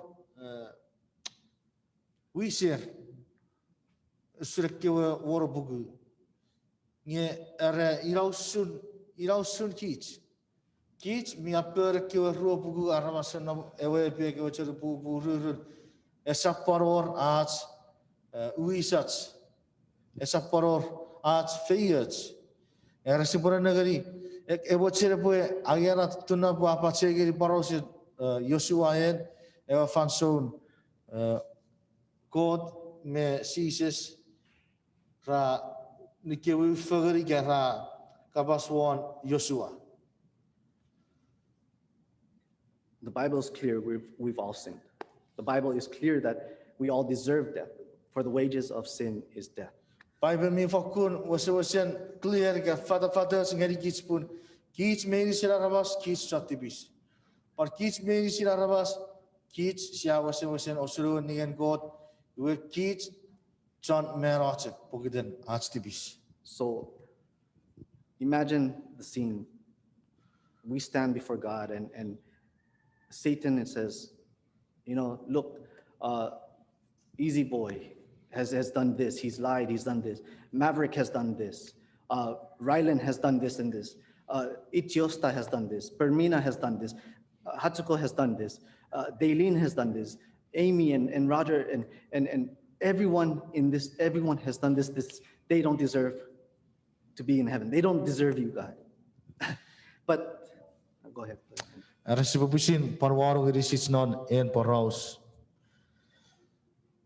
wisher surekewe woro bugu. Nye ere irausun kich. Kich mi aper kewe ruo bugu arabas na ewe bego cherbubu rurun. Esaparor aats wisats. Esaparor aats feyats. Ere sipura negeri ebo cherepue agera tuna bu apa chegeri parosit Yosua en eva fanson God me Jesus ra nikewi fageri ra kabaswan Yosua. The Bible is clear. We've all sinned. The Bible is clear that we all deserve death, for the wages of sin is death. Bible mi fakun wasian clear ka fata singari kits pun kits meri sila rabas kits chatibis. Par kits meri sila rabas kits sia wasian osuru nian god we kits John Merachek pogiden archtibis. So imagine the scene. We stand before God and Satan, it says, look, Easy Boy has done this. He's lied. He's done this. Maverick has done this. Rylan has done this and this. Itiosta has done this. Permina has done this. Hatsuko has done this. Daylene has done this. Amy and Roger and everyone in this, everyone has done this. They don't deserve to be in heaven. They don't deserve you, God. But go ahead. Arasipusin parwaro girisis non en paraus.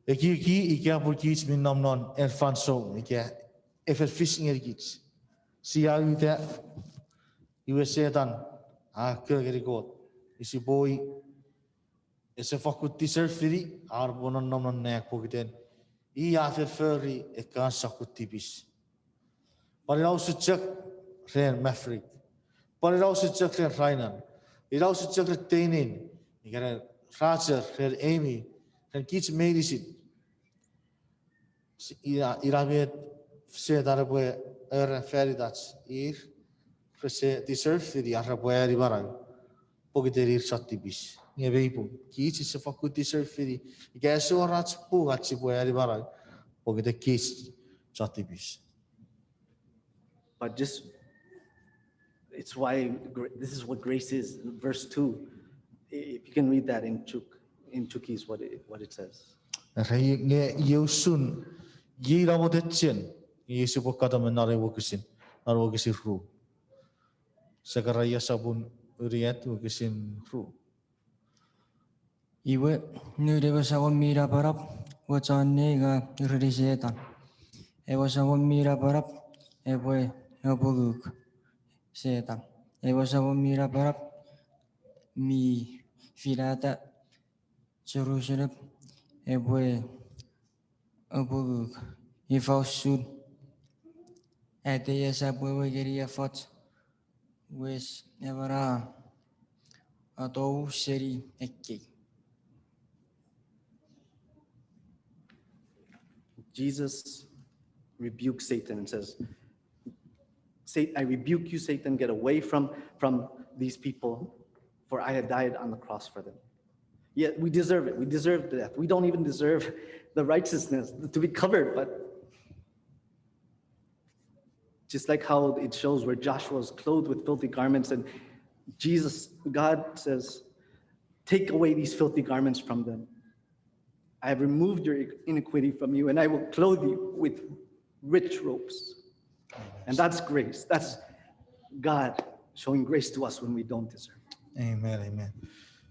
Iki pur kits min nam non en fanso if fishing ergits. See how you that you say dan kiri god. Isi boy is a fakut deserve firi bonon nam non nek pogiten. Furry kan sakut tibis. Parinaw sutjak ren Maverick. Parinaw sutjak ren Rylan. Parinaw sutjak ren Daylene. Ren Roger, ren Amy, ren kits medicine. Iramet se darabwe feridats deserve firi arabwe ribarang. Pogiterir chatibis. Ngebeipun. Kits is a fakut deserve firi. Gaso rats pugatsi bwe ribarang. Pogite kits chatibis. But it's why this is what grace is. Verse 2. If you can read that in Chuki's what it says. Nge Yusun Yiramotchen Yisupokata Narawokisin ru. Sakaraya Sabun Uriat Wokisin ru. Iwe nurevasa mira parap wachane ga ridiseta. Ewasa mira parap ewe abuguk seta. Ewasa mira parap mi filata Jerusalem ewe abuguk ifausun eteya sabwe geria fot wes evara atou seri ekki. Jesus rebukes Satan and says, I rebuke you, Satan, get away from these people, for I had died on the cross for them. Yet we deserve it. We deserve death. We don't even deserve the righteousness to be covered, but just like how it shows where Joshua was clothed with filthy garments and God says, take away these filthy garments from them. I have removed your iniquity from you, and I will clothe you with rich robes. And that's grace. That's God showing grace to us when we don't deserve. Amen.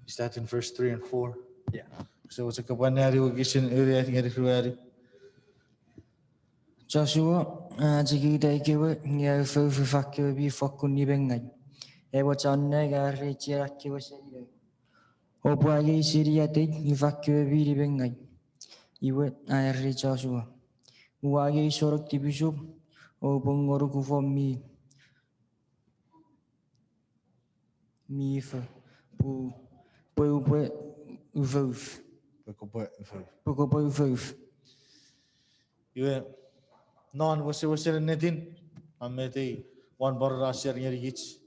Is that in verse 3 and 4? Yeah. So it's a kabanari wokisin uri Joshua jigida kewe ngia fu fakkewe bi fakku ni bengai. Ewa channe ga rechira kewe seri. Opa ye siria te fakkewe bi bengai. Iwe ayri Joshua. Uage sorok tibisub o bongoro kufo mi fa pu uvuf. Poko uvuf. Iwe non wasi netin ameti one borra share yigits.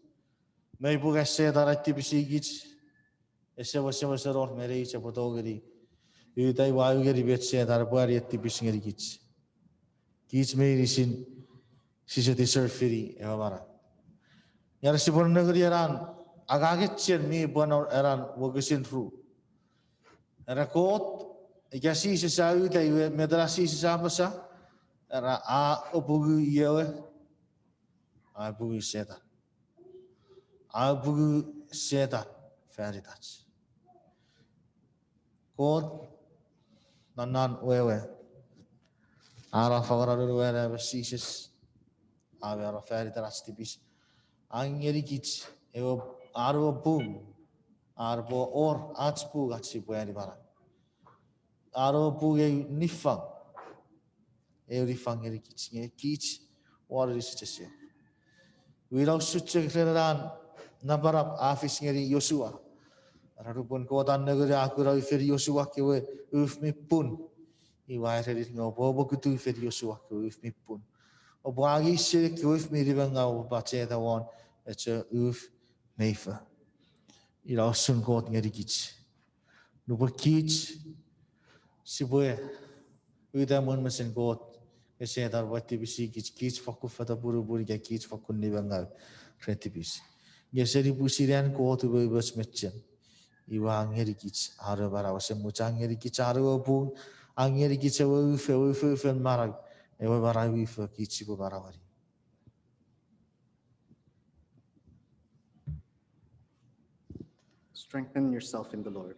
May buga se darati bisigits. Ese wasi ror mere icha potogeri. Iwe tai wayu geri bet se dar buari ati bisingeri. Kids made sin sisati surfiri evara. Yara sibon nagari eran agagit chen mi bonor eran wogisin ru. Era kot igasi sesawi tai medrasi sesabasa era obugu yewe abugu seta feritats. Kot nanan wewe. Ara favorable where verses avera feritats tibis. Angeri kits evo arvo boom arvo or atspu gatsi pueri bara. aro puge nifang e rifang eri kits nge kits war is tese wirau suche kleran nabarap afis ngeri Yosua rarupun kotan negeri aku rau fer Yosua kewe uf mi pun I wai redi ngau bobo kutu fer Yosua ke uf mi pun o bwagi se ke uf mi riba ngau ba che da won eche uf meifa I rau sun kot ngeri kits nupo kits siboe uda mon mesin kot ese dar wati bisi kits fakku fata buru buru ga kits fakku ni bangau reti bis geseri busirian kot be bas metchen iwa ngeri kits aro bara wase mucha ngeri kits aro bu angeri kits we marag ewe bara we kits bo bara wari Strengthen yourself in the Lord.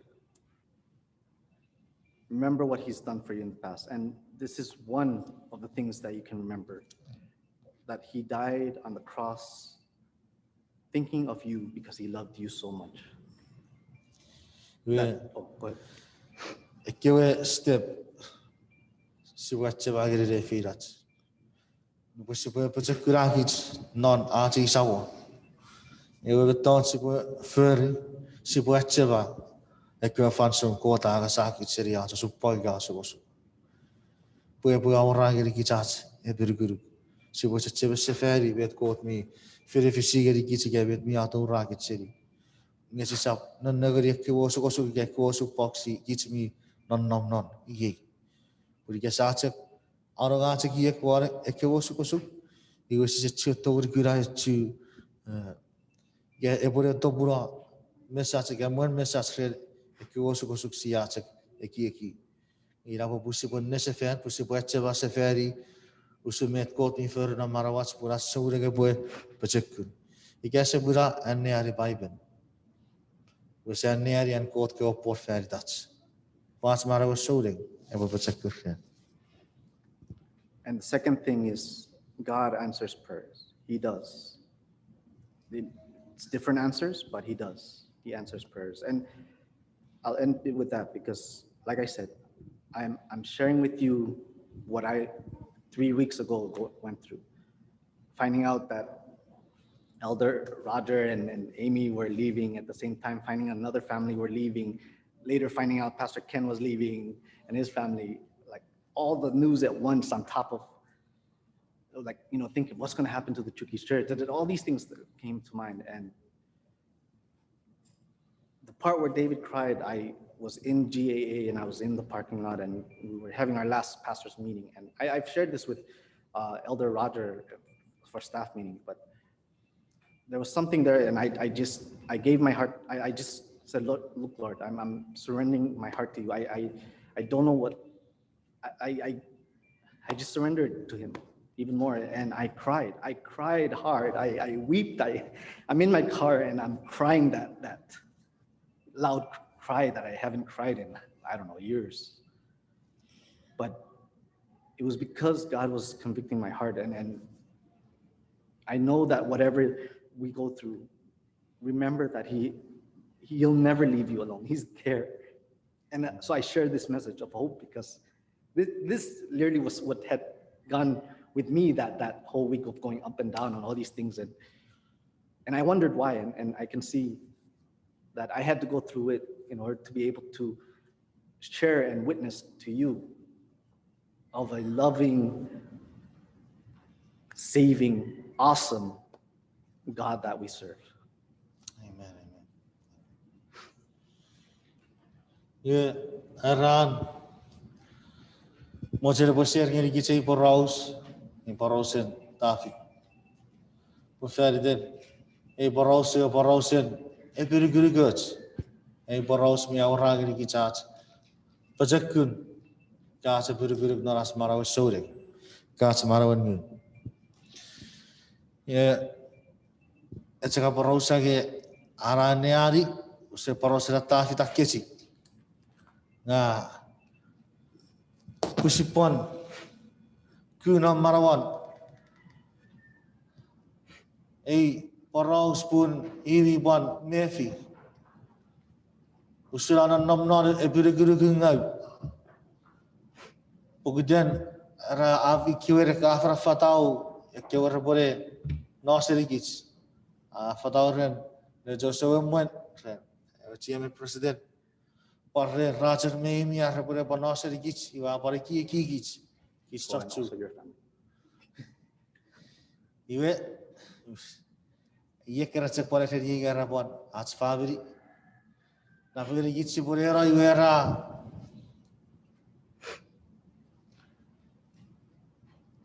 Remember what he's done for you in the past. And this is one of the things that you can remember, that he died on the cross thinking of you because he loved you so much. we Go ahead. ekewe step siwache bagere re firat nupo sipo peche kurakit non aji sawo ewe beton sipo feri sipo acheva ekewe fansum kota aga sakit seria so supoi ga so so pue orang geri kichat e berguru sipo chebe seferi bet kot mi feri fisigeri kichige bet mi ato rakit seri ngesi sap non negeri ekewe so ge ko so poxi kichmi non ige puri ke sache aroga che ki ekware ekewe so igo si che to gura chu ge ebore to bura message ge mon message re ekewe so sia che eki ira po busi po nese fer busi po eche va seferi usu met kot mi fer na marawats pura sure ge boe pechekun ikase bura anne ari baiben we anne ari an kot ke opor fer dats pas marawa sure ebo pechekun And the second thing is God answers prayers. He does. It's different answers, but he does. He answers prayers. And I'll end it with that because, like I said, I'm sharing with you what I 3 weeks ago went through. Finding out that Elder Roger and Amy were leaving at the same time, finding another family were leaving, later finding out Pastor Ken was leaving and his family, like all the news at once on top of, like, thinking what's going to happen to the Chuki's church. All these things that came to mind. And the part where David cried, I was in GAA and I was in the parking lot and we were having our last pastor's meeting. And I've shared this with Elder Roger for staff meeting, but there was something there, and I gave my heart. I just said, look, Lord, I'm surrendering my heart to you. I don't know what. I just surrendered to him even more, and I cried. I cried hard. I wept. I'm in my car and I'm crying that loud cry that I haven't cried in, I don't know, years. But it was because God was convicting my heart, and I know that whatever we go through, remember that he'll never leave you alone. He's there. And so I share this message of hope because this literally was what had gone with me that whole week of going up and down on all these things. And I wondered why, and I can see that I had to go through it in order to be able to share and witness to you of a loving, saving, awesome God that we serve. Amen. Ye aran mocher poser ngeri kichei poraus in parausen tafi po ferden e parausen e pirigurigach e paraus mi aura ngeri kichat pajakun ka se pirigurig naras maraw sore ka se marawan ngun ye etsaka parausa ge arane ari se parausera tafi takesi nga kusipon kuna marawan ei paraus pun iri ban mefi usurana nomnor e pirigurigingau Pugudyan ra avi kiwere ka afra fatau kiwere bore noserigich. Fatau ren ne Joshua mwen ren. Chiame president. Parre Roger Meimi arre bore bonoserigich iwa bore ki gich. Kich Oh, and chachu. also your family. Iwe ye kera cek pore teri gara bon ats favori. Na favori gich bore ra iwe ra.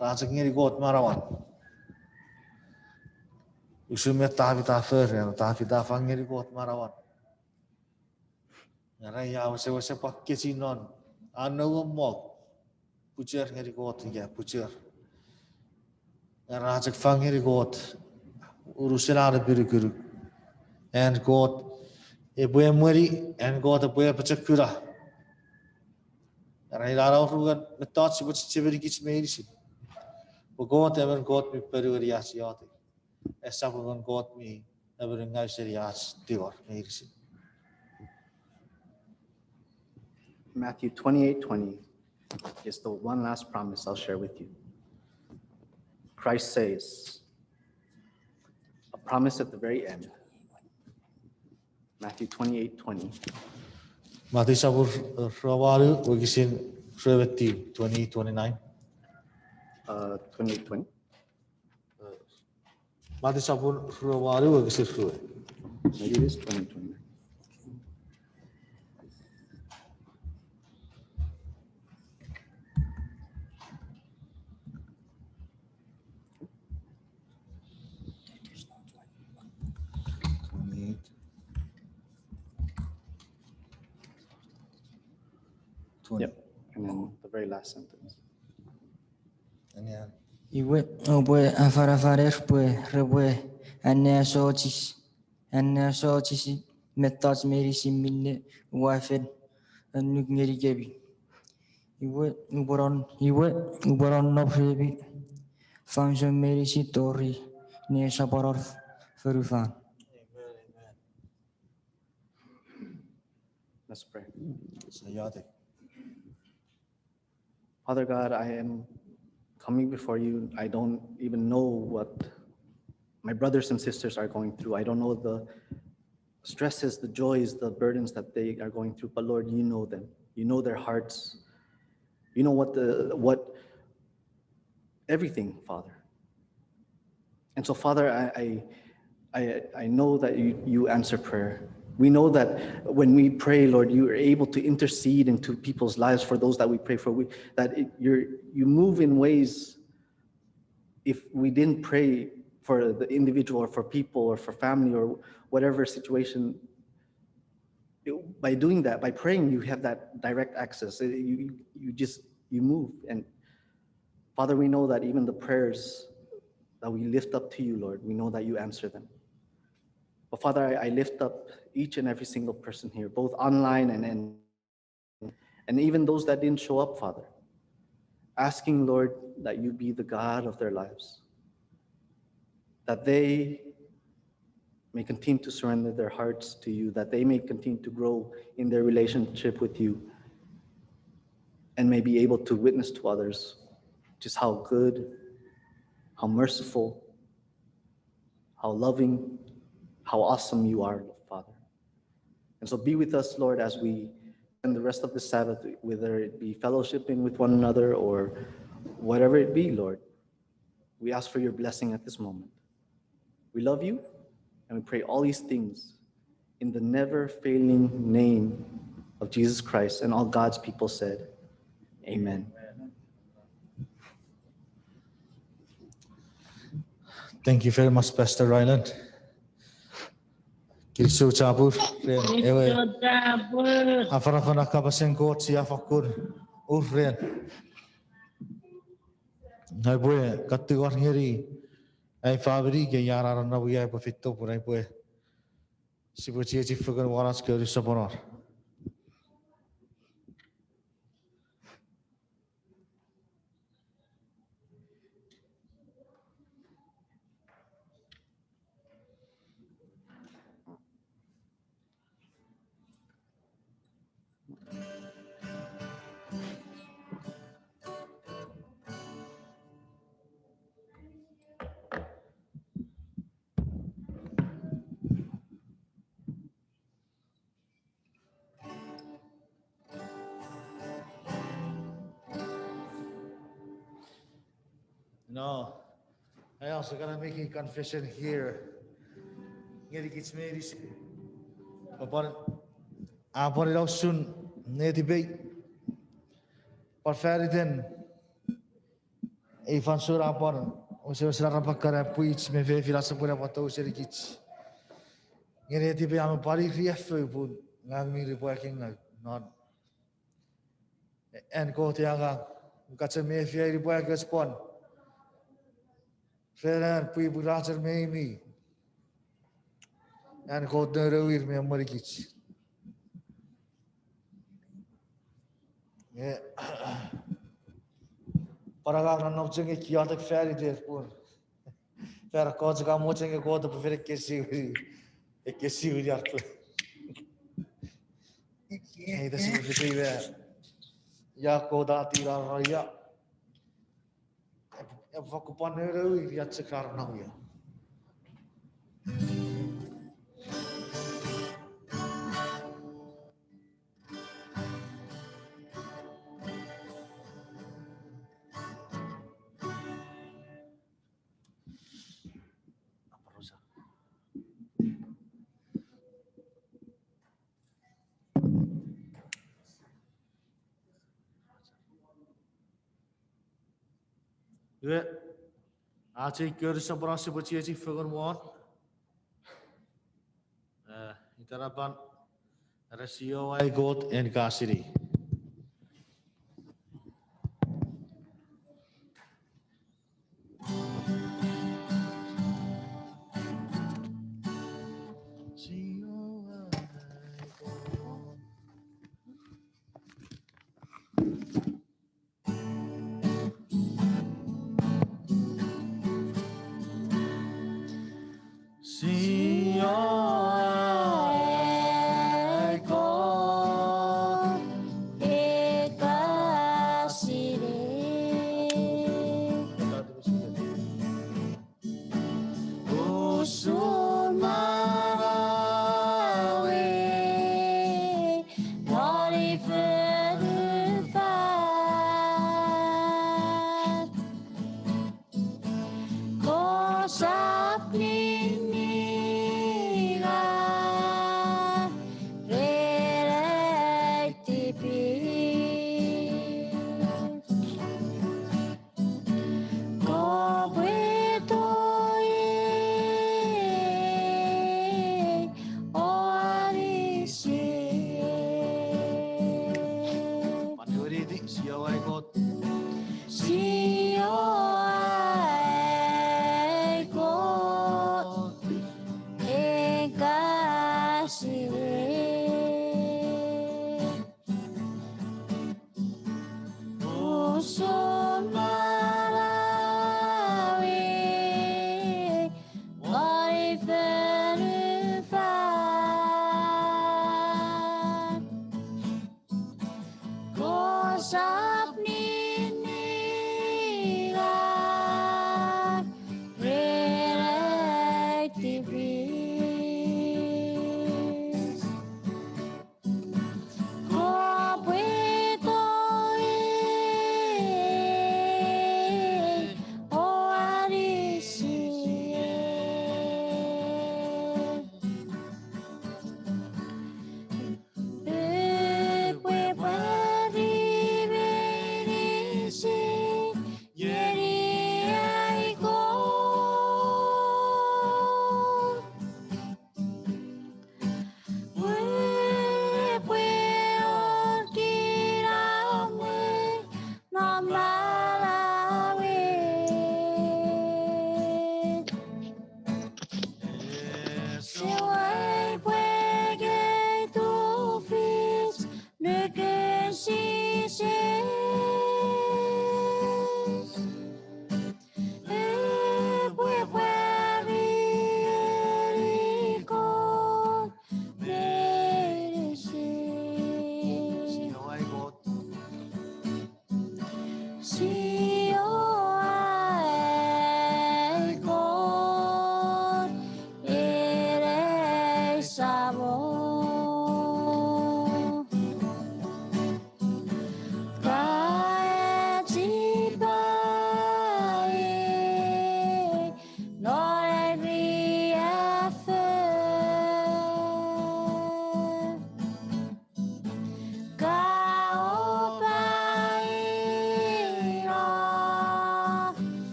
Rajak ngeri got marawan. Usumnya tafi tafer ya tafi tafang ngeri got marawan. Ngara ya wase pakke sinon. Anu mok pucer ngeri got ya pucer. Ngara rajak fang ngeri got. Urusin ada biru. And got boya muri and got boya pacakura. Ngara ila rugan metot sibut cibiri gich meirisi. Got ever got me peruriasi ati. Esa bukan got me ever ngai serias tior meirisi. Matthew 28:20 is the one last promise I'll share with you. Christ says, a promise at the very end. Matthew 28:20. Mati sabur rawaru wagisin reweti 2029. 28:20. Mati sabur rawaru wagisin rewe. Maybe it is 2029. Yep. And then the very last sentence. Iwe oboe afarafarer pue reboe anne sochis metats meri simine wafed anuk ngeri gebi. Iwe uboron no prebi function meri si tori ne saporor ferufan. Let's pray. Sayate. Father God, I am coming before you. I don't even know what my brothers and sisters are going through. I don't know the stresses, the joys, the burdens that they are going through. But Lord, you know them. You know their hearts. You know what everything, Father. And so, Father, I know that you answer prayer. We know that when we pray, Lord, you are able to intercede into people's lives for those that we pray for. You move in ways. If we didn't pray for the individual or for people or for family or whatever situation, by doing that, by praying, you have that direct access. You move. And Father, we know that even the prayers that we lift up to you, Lord, we know that you answer them. But Father, I lift up each and every single person here, both online and even those that didn't show up, Father, asking, Lord, that you be the God of their lives, that they may continue to surrender their hearts to you, that they may continue to grow in their relationship with you, and may be able to witness to others just how good, how merciful, how loving, how awesome you are, Father. And so be with us, Lord, as we spend the rest of the Sabbath, whether it be fellowshipping with one another or whatever it be, Lord. We ask for your blessing at this moment. We love you, and we pray all these things in the never-failing name of Jesus Christ, and all God's people said, Amen. Thank you very much, Pastor Rylan. Kirsu cabur, ewe. Afara kabasen kot siya fakur, urren. Hai boy, katigor ngeri. Ai favori ke yara rana buya pa fitto purai boy. Sibu cie cifukan waras ke risa ponor. No. I also gotta make a confession here. Ngeri kits medis. Upon upon it out soon. Neti bay. Parferiten. Ifan sura upon. Usia sera pakara puits me ve filasa pura pato seri kits. Ngeri ti bay am pari rief pun. Ngang mi working not. And go to Yaga. Katsa me fi work respond. Ferran pui burater me mi. And go to Rawir me Morikich. Paraga no chenge kiatak ferry there pur. Fer coach ka mo chenge go to fer kesi uri arto. Hey, das ist wirklich wer. Ja, go da tira ya. Vou ocupar no Rawir ya checar não ya. Ve ace görüşe burası bu çiğci figür muat. İtarapan rasio ay got en kasiri.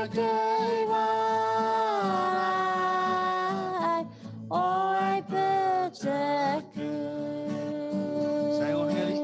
Saya ulang kali.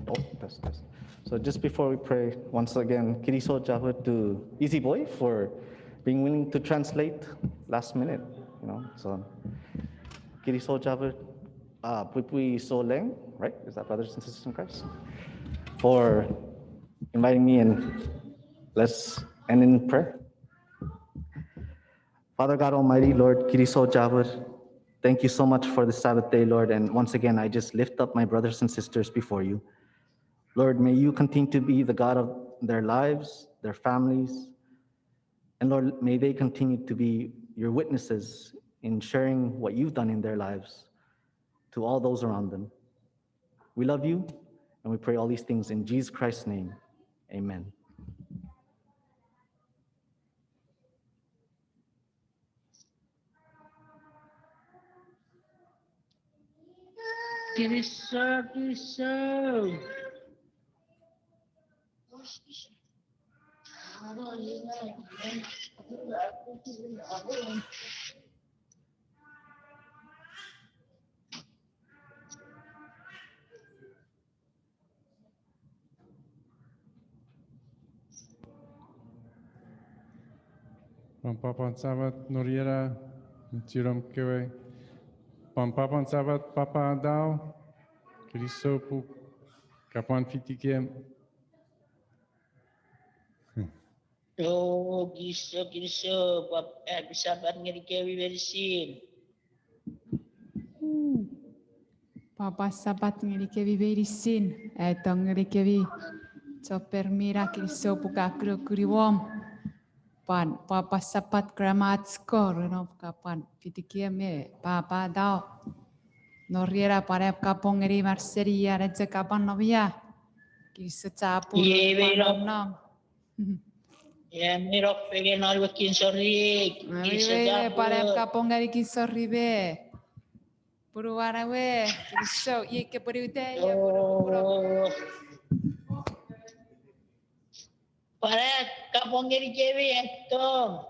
Oh, test. So just before we pray, once again, Kiriso Java to Easy Boy for being willing to translate last minute, So Kiriso Java, Pui Soleng, right? Is that brothers and sisters in Christ? For inviting me and let's end in prayer. Father God Almighty, Lord, Kiriso Java, thank you so much for this Sabbath day, Lord. And once again, I just lift up my brothers and sisters before you. Lord, may you continue to be the God of their lives, their families, and Lord, may they continue to be your witnesses in sharing what you've done in their lives to all those around them. We love you, and we pray all these things in Jesus Christ's name. Amen. Kiriso. Pampapan sabat Noriera, Jiram Kewe. Pampapan sabat Papa Dao, Kirisopu, Kapan Fitikiem. Oh, Kiriso. Sabat ngeri verisin. Papa sabat ngerike viverisin, etong ngerike vi. Soper mira Kiriso puka kuriwom. Pan papa sabat gramat skor, kapan fitikiame Papa dao. Noriera parep kapong eri marseria redze kapan novia. Kisa capu Ye panom verok. nom. Ya merok pengen alwa kin sorik. Kisa Ribe parep dapur. kapong eri kiso ribe. Puruara we kiso ye ke purute ya purupuro. Oh. Para kapong ngeri kewi etong.